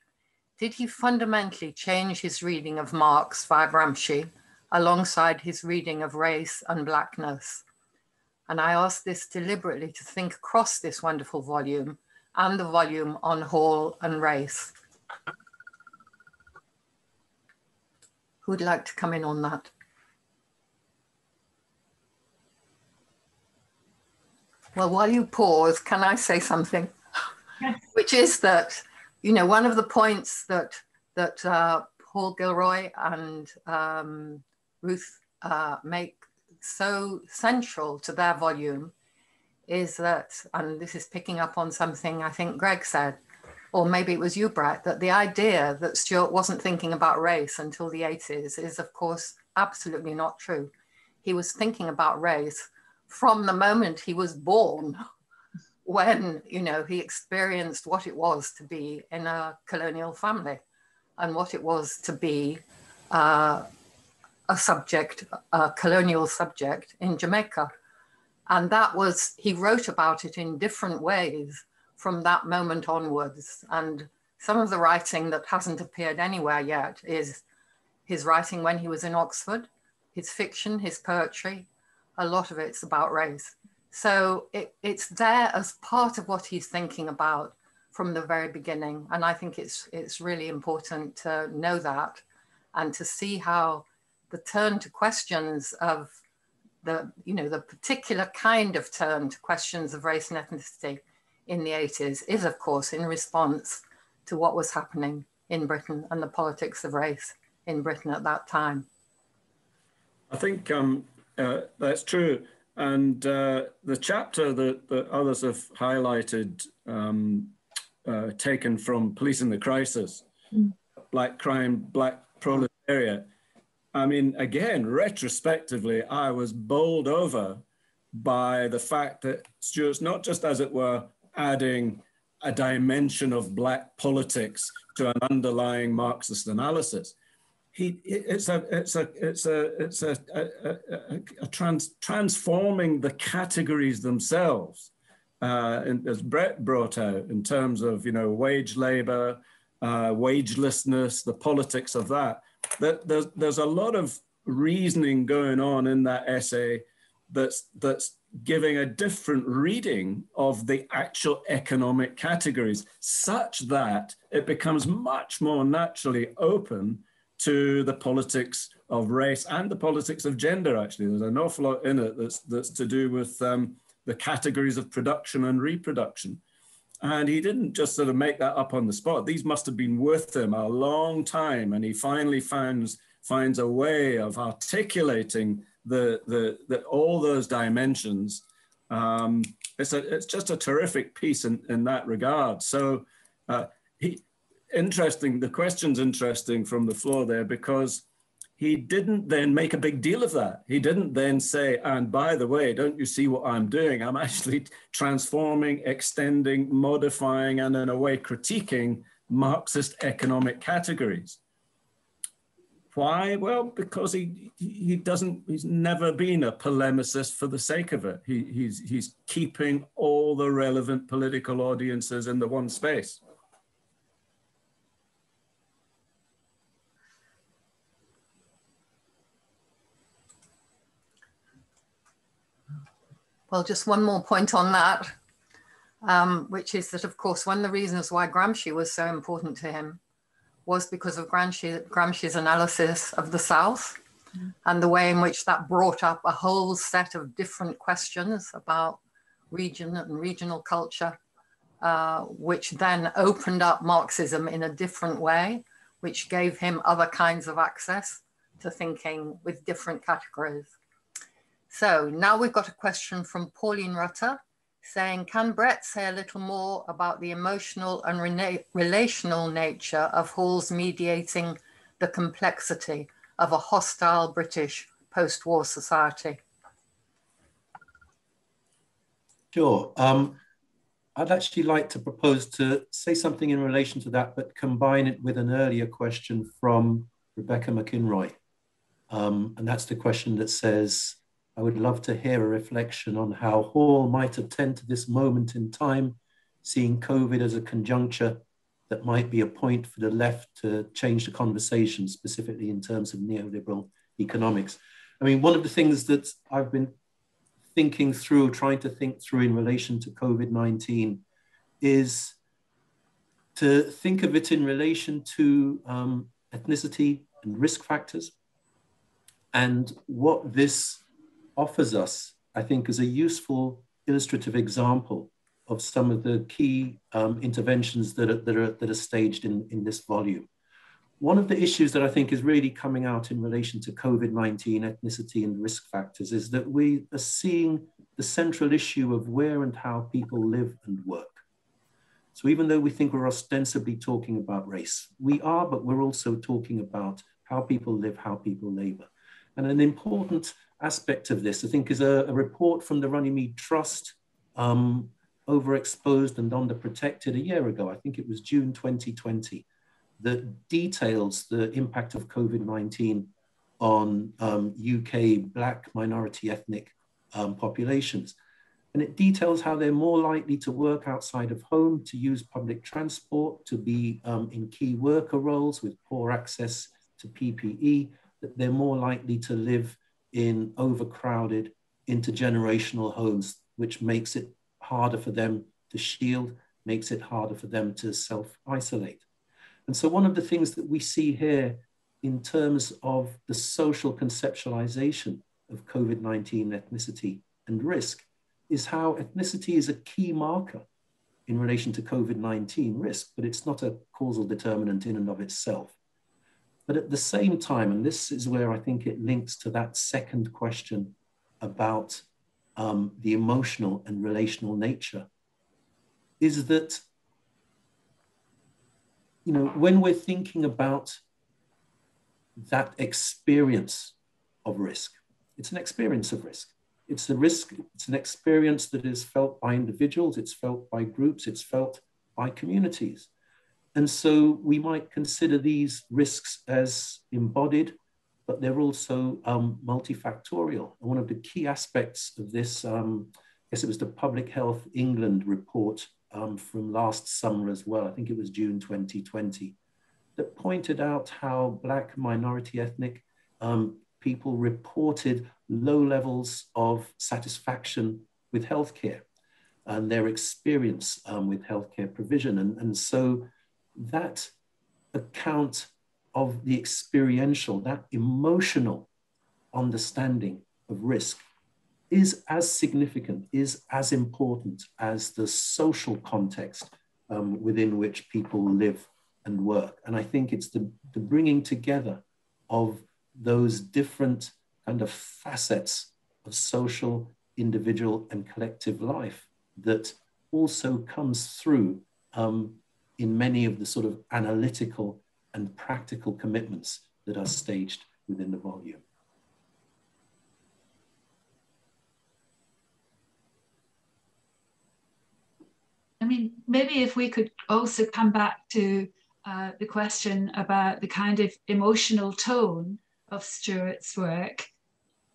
did he fundamentally change his reading of Marx via Gramsci alongside his reading of race and blackness? And I ask this deliberately to think across this wonderful volume and the volume on Hall and race. Who'd like to come in on that? Well, while you pause, can I say something? Yes. Which is that, you know, one of the points that Paul Gilroy and Ruth make so central to their volume is that, and this is picking up on something I think Greg said, or maybe it was you, Brett, that the idea that Stuart wasn't thinking about race until the 80s is, of course, absolutely not true. He was thinking about race from the moment he was born, when, you know, he experienced what it was to be in a colonial family and what it was to be a colonial subject in Jamaica. And that was, he wrote about it in different ways from that moment onwards. And some of the writing that hasn't appeared anywhere yet is his writing when he was in Oxford, his fiction, his poetry. A lot of it's about race. So it's there as part of what he's thinking about from the very beginning. And I think it's really important to know that and to see how the turn to questions of the particular kind of turn to questions of race and ethnicity in the 80s is, of course, in response to what was happening in Britain and the politics of race in Britain at that time. I think that's true. And the chapter that others have highlighted, taken from Policing the Crisis, Black Crime, Black Proletariat. I mean, again, retrospectively, I was bowled over by the fact that Stuart's not just, as it were, adding a dimension of Black politics to an underlying Marxist analysis. Transforming the categories themselves, as Brett brought out, in terms of, you know, wage labor, wagelessness, the politics of that. There's a lot of reasoning going on in that essay that's giving a different reading of the actual economic categories, such that it becomes much more naturally open to the politics of race and the politics of gender. Actually, there's an awful lot in it that's to do with the categories of production and reproduction. And he didn't just sort of make that up on the spot. These must have been with him a long time, and he finally finds a way of articulating all those dimensions. It's just a terrific piece in that regard. So the question's interesting from the floor there, because he didn't then make a big deal of that. He didn't then say, and by the way, don't you see what I'm doing? I'm actually transforming, extending, modifying, and in a way critiquing Marxist economic categories. Why? Well, because he's never been a polemicist for the sake of it. He's keeping all the relevant political audiences in the one space. Well, just one more point on that, which is that, of course, one of the reasons why Gramsci was so important to him was because of Gramsci's analysis of the South and the way in which that brought up a whole set of different questions about region and regional culture, which then opened up Marxism in a different way, which gave him other kinds of access to thinking with different categories. So now we've got a question from Pauline Rutter saying, can Brett say a little more about the emotional and relational nature of Hall's mediating the complexity of a hostile British post-war society? Sure. I'd actually like to propose to say something in relation to that, but combine it with an earlier question from Rebecca McInroy. And that's the question that says, I would love to hear a reflection on how Hall might attend to this moment in time, seeing COVID as a conjuncture that might be a point for the left to change the conversation, specifically in terms of neoliberal economics. I mean, one of the things that I've been trying to think through in relation to COVID-19 is to think of it in relation to ethnicity and risk factors, and what this offers us, I think, is a useful illustrative example of some of the key interventions that are staged in this volume. One of the issues that I think is really coming out in relation to COVID-19, ethnicity and risk factors, is that we are seeing the central issue of where and how people live and work. So even though we think we're ostensibly talking about race, we are, but we're also talking about how people live, how people labor. And an important aspect of this, I think, is a report from the Runnymede Trust, Overexposed and Underprotected, a year ago. I think it was June 2020, that details the impact of COVID-19 on UK Black minority ethnic populations. And it details how they're more likely to work outside of home, to use public transport, to be in key worker roles with poor access to PPE, that they're more likely to live in overcrowded intergenerational homes, which makes it harder for them to shield, makes it harder for them to self-isolate. And so one of the things that we see here in terms of the social conceptualization of COVID-19 ethnicity and risk is how ethnicity is a key marker in relation to COVID-19 risk, but it's not a causal determinant in and of itself. But at the same time, and this is where I think it links to that second question about the emotional and relational nature, is that, you know, when we're thinking about that experience of risk, it's an experience of risk. It's a risk, it's an experience that is felt by individuals, it's felt by groups, it's felt by communities. And so we might consider these risks as embodied, but they're also multifactorial. And one of the key aspects of this, I guess it was the Public Health England report from last summer as well, I think it was June 2020, that pointed out how Black minority ethnic people reported low levels of satisfaction with healthcare and their experience with healthcare provision. And so that account of the experiential, that emotional understanding of risk is as significant, is as important as the social context within which people live and work. And I think it's the bringing together of those different kind of facets of social, individual, and collective life that also comes through in many of the sort of analytical and practical commitments that are staged within the volume. I mean, maybe if we could also come back to the question about the kind of emotional tone of Stuart's work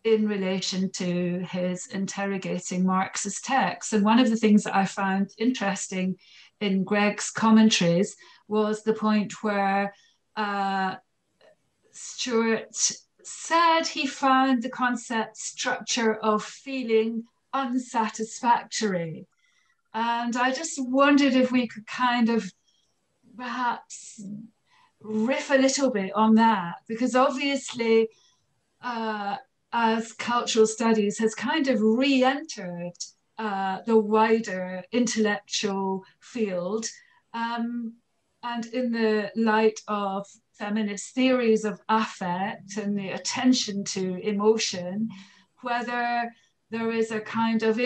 in relation to his interrogating Marxist texts. And one of the things that I found interesting in Greg's commentaries was the point where Stuart said he found the concept structure of feeling unsatisfactory. And I just wondered if we could kind of perhaps riff a little bit on that, because obviously as cultural studies has kind of re-entered the wider intellectual field, and in the light of feminist theories of affect and the attention to emotion, whether there is a kind of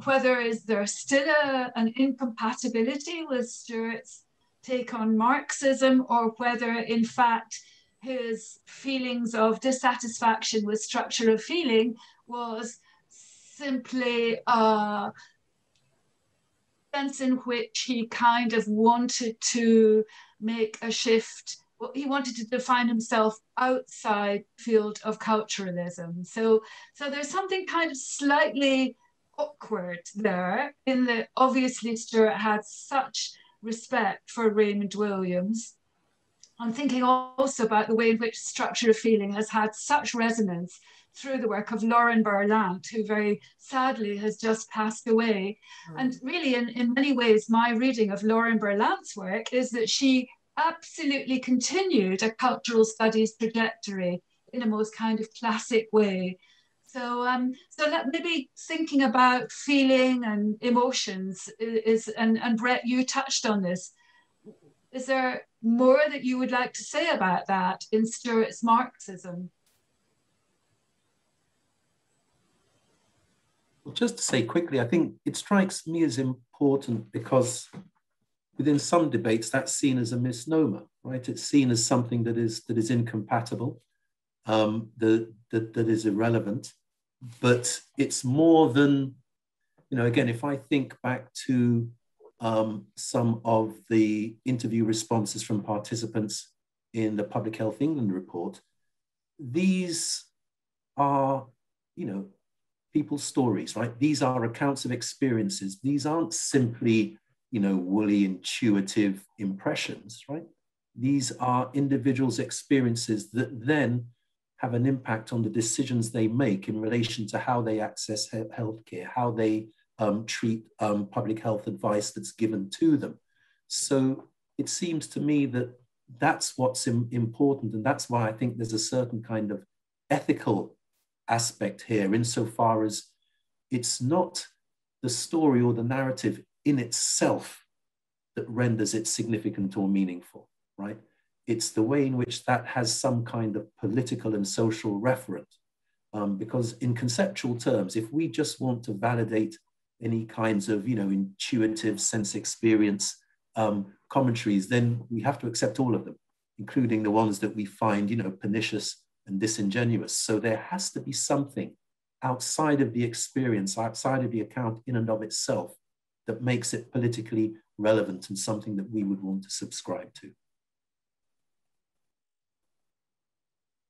whether is there still an incompatibility with Stuart's take on Marxism, or whether in fact his feelings of dissatisfaction with structure of feeling was simply a sense in which he kind of wanted to make a shift. He wanted to define himself outside the field of culturalism. So there's something kind of slightly awkward there in that obviously Stuart had such respect for Raymond Williams. I'm thinking also about the way in which structure of feeling has had such resonance through the work of Lauren Berlant, who very sadly has just passed away. And really, in many ways, my reading of Lauren Berlant's work is that she absolutely continued a cultural studies trajectory in a most kind of classic way. So maybe thinking about feeling and emotions and Brett, you touched on this. Is there more that you would like to say about that in Stuart's Marxism? Well, just to say quickly, I think it strikes me as important because within some debates that's seen as a misnomer, right? It's seen as something that is incompatible, that is irrelevant, but it's more than, again, if I think back to some of the interview responses from participants in the Public Health England report, these are, people's stories, right? These are accounts of experiences. These aren't simply, woolly, intuitive impressions, right? These are individuals' experiences that then have an impact on the decisions they make in relation to how they access healthcare, how they treat public health advice that's given to them. So it seems to me that that's what's important, and that's why I think there's a certain kind of ethical aspect here, insofar as it's not the story or the narrative in itself that renders it significant or meaningful, right? It's the way in which that has some kind of political and social referent. Because in conceptual terms, if we just want to validate any kinds of, intuitive sense experience commentaries, then we have to accept all of them, including the ones that we find, pernicious and disingenuous. So there has to be something outside of the experience, outside of the account in and of itself, that makes it politically relevant and something that we would want to subscribe to.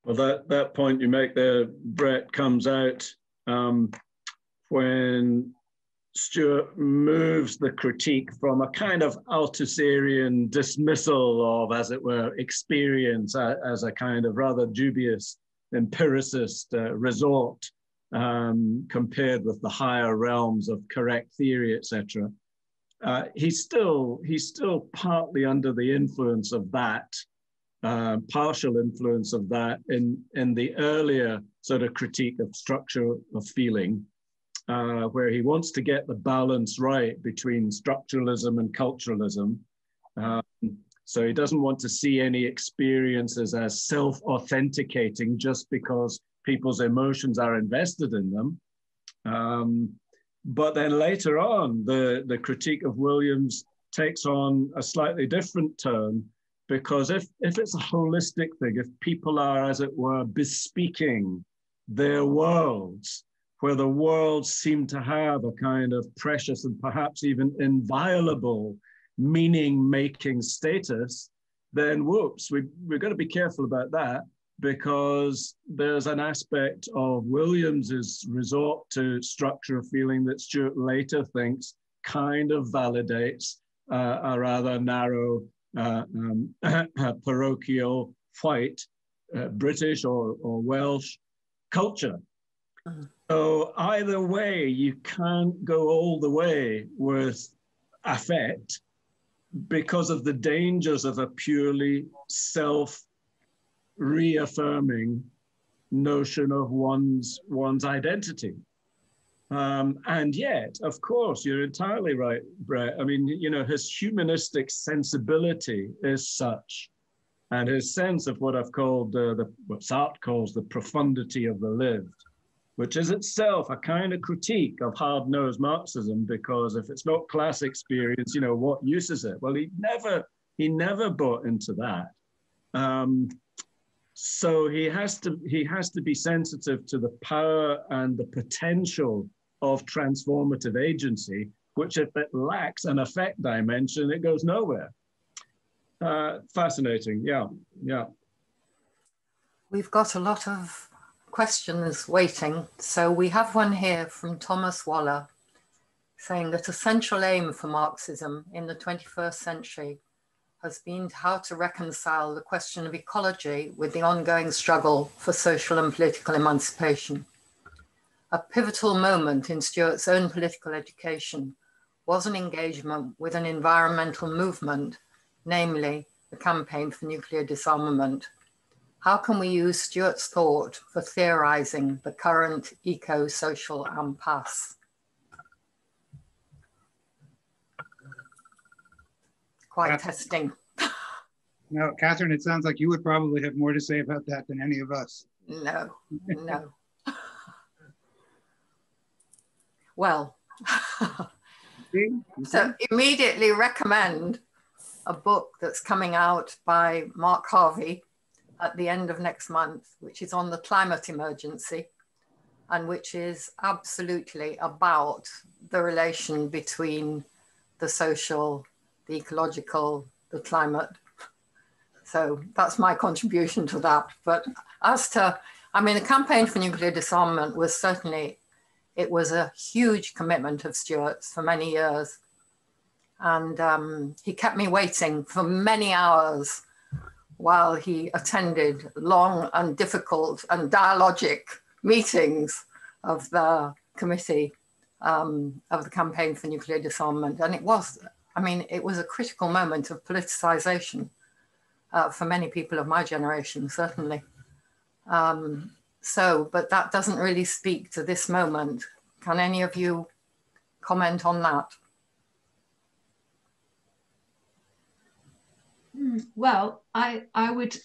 Well, that point you make there, Brett, comes out when Stuart moves the critique from a kind of Althusserian dismissal of, as it were, experience as a kind of rather dubious empiricist resort compared with the higher realms of correct theory, etc. He's still partly under the influence of that, partial influence of that in the earlier sort of critique of structure of feeling, where he wants to get the balance right between structuralism and culturalism. So he doesn't want to see any experiences as self-authenticating just because people's emotions are invested in them. But then later on, the critique of Williams takes on a slightly different turn, because if it's a holistic thing, if people are, as it were, bespeaking their worlds, where the worlds seem to have a kind of precious and perhaps even inviolable meaning-making status, then whoops, we're going to be careful about that, because there's an aspect of Williams's resort to structure of feeling that Stuart later thinks kind of validates a rather narrow, parochial, white, British or Welsh culture. So either way, you can't go all the way with affect because of the dangers of a purely self-reaffirming notion of one's identity. And yet, of course, you're entirely right, Brett. I mean, you know, his humanistic sensibility is such, and his sense of what I've called, what Sartre calls the profundity of the lived, which is itself a kind of critique of hard-nosed Marxism, because if it's not class experience, you know, what use is it? Well, he never bought into that. So he has to be sensitive to the power and the potential of transformative agency, which if it lacks an affect dimension, it goes nowhere. Fascinating, yeah. We've got a lot of questions waiting. So we have one here from Thomas Waller saying that a central aim for Marxism in the 21st century has been how to reconcile the question of ecology with the ongoing struggle for social and political emancipation. A pivotal moment in Stuart's own political education was an engagement with an environmental movement, namely the Campaign for Nuclear Disarmament. How can we use Stuart's thought for theorizing the current eco-social impasse? Quite testing. No, Catherine, it sounds like you would probably have more to say about that than any of us. No. Well, so immediately recommend a book that's coming out by Mark Harvey at the end of next month, which is on the climate emergency, and which is absolutely about the relation between the social, the ecological, the climate. So that's my contribution to that. But as to, I mean, the Campaign for Nuclear Disarmament was certainly, it was a huge commitment of Stuart's for many years. And he kept me waiting for many hours while he attended long and difficult and dialogic meetings of the committee of the Campaign for Nuclear Disarmament. And it was, I mean, it was a critical moment of politicization for many people of my generation, certainly. But that doesn't really speak to this moment. Can any of you comment on that? Well, I would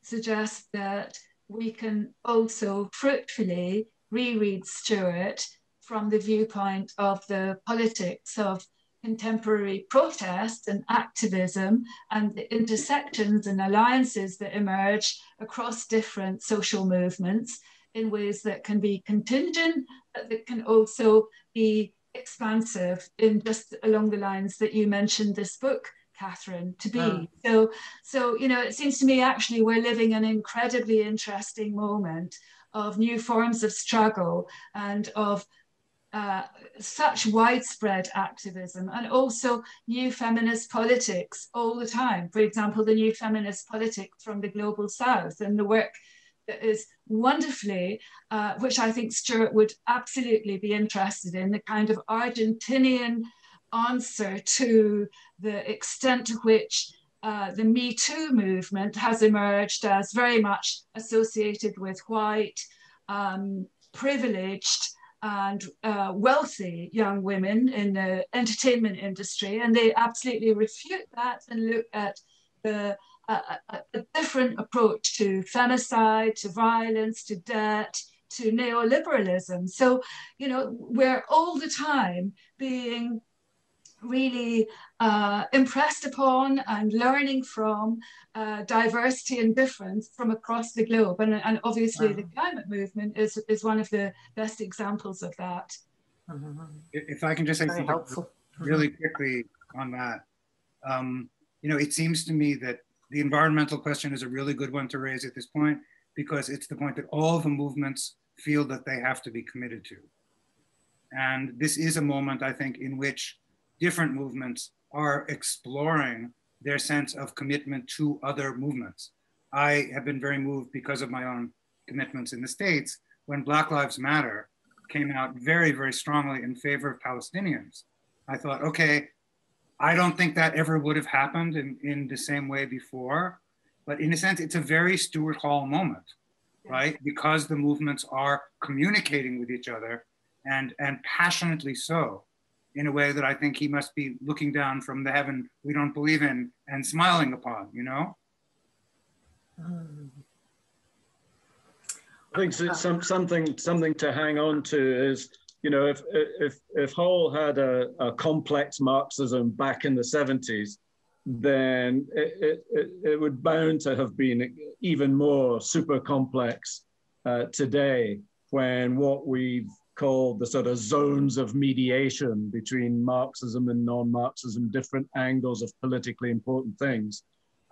suggest that we can also fruitfully reread Stuart from the viewpoint of the politics of contemporary protest and activism and the intersections and alliances that emerge across different social movements in ways that can be contingent, but that can also be expansive in just along the lines that you mentioned this book, Catherine, to be. So, you know, it seems to me actually we're living an incredibly interesting moment of new forms of struggle and of such widespread activism, and also new feminist politics all the time. For example, the new feminist politics from the Global South and the work that is wonderfully, which I think Stuart would absolutely be interested in, the kind of Argentinian answer to the extent to which the Me Too movement has emerged as very much associated with white, privileged, and wealthy young women in the entertainment industry, and they absolutely refute that and look at a different approach to femicide, to violence, to debt, to neoliberalism. So, you know, we're all the time being really impressed upon and learning from diversity and difference from across the globe. And obviously the climate movement is one of the best examples of that. If I can just say something really quickly on that. You know, it seems to me that the environmental question is a really good one to raise at this point, because it's the point that all the movements feel that they have to be committed to. And this is a moment, I think, in which different movements are exploring their sense of commitment to other movements. I have been very moved because of my own commitments in the States when Black Lives Matter came out very, very strongly in favor of Palestinians. I thought, okay, I don't think that ever would have happened in the same way before, but in a sense, it's a very Stuart Hall moment, right? Because the movements are communicating with each other and passionately so, in a way that I think he must be looking down from the heaven we don't believe in and smiling upon, you know? I think something to hang on to is, you know, if Hall had a complex Marxism back in the 70s, then it would bound to have been even more super complex today, when what we've called the sort of zones of mediation between Marxism and non-Marxism, different angles of politically important things,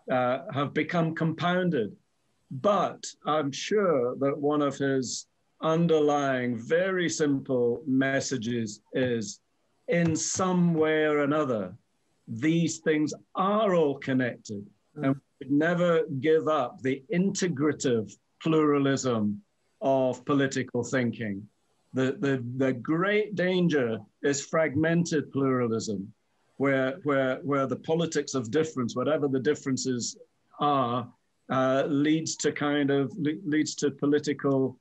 have become compounded. But I'm sure that one of his underlying very simple messages is, in some way or another, these things are all connected, and we should never give up the integrative pluralism of political thinking. The great danger is fragmented pluralism, where the politics of difference, whatever the differences are, leads to political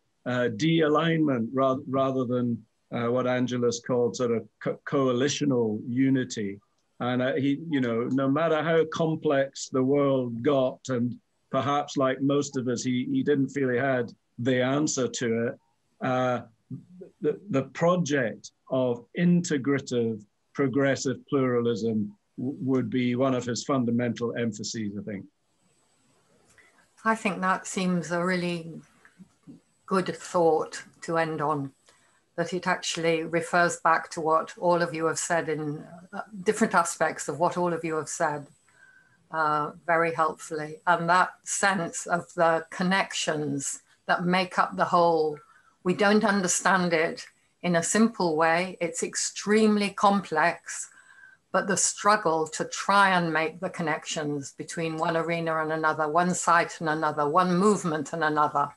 de-alignment rather than what Angelus called sort of coalitional unity. And he, you know, no matter how complex the world got, and perhaps like most of us, he didn't feel he had the answer to it. The project of integrative, progressive pluralism would be one of his fundamental emphases, I think. I think that seems a really good thought to end on, that it actually refers back to what all of you have said in different aspects of what all of you have said very helpfully. And that sense of the connections that make up the whole. We don't understand it in a simple way. It's extremely complex, but the struggle to try and make the connections between one arena and another, one site and another, one movement and another,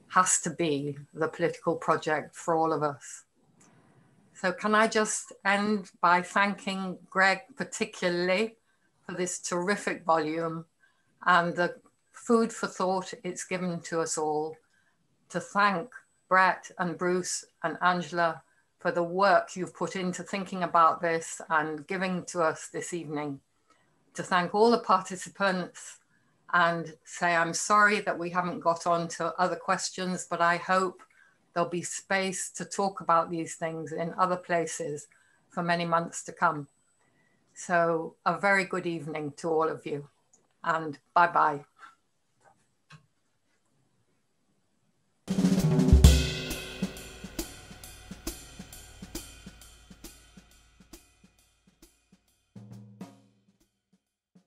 has to be the political project for all of us. So can I just end by thanking Greg particularly for this terrific volume and the food for thought it's given to us all, to thank Brett and Bruce and Angela for the work you've put into thinking about this and giving to us this evening, to thank all the participants and say I'm sorry that we haven't got on to other questions, but I hope there'll be space to talk about these things in other places for many months to come. So a very good evening to all of you, and bye-bye.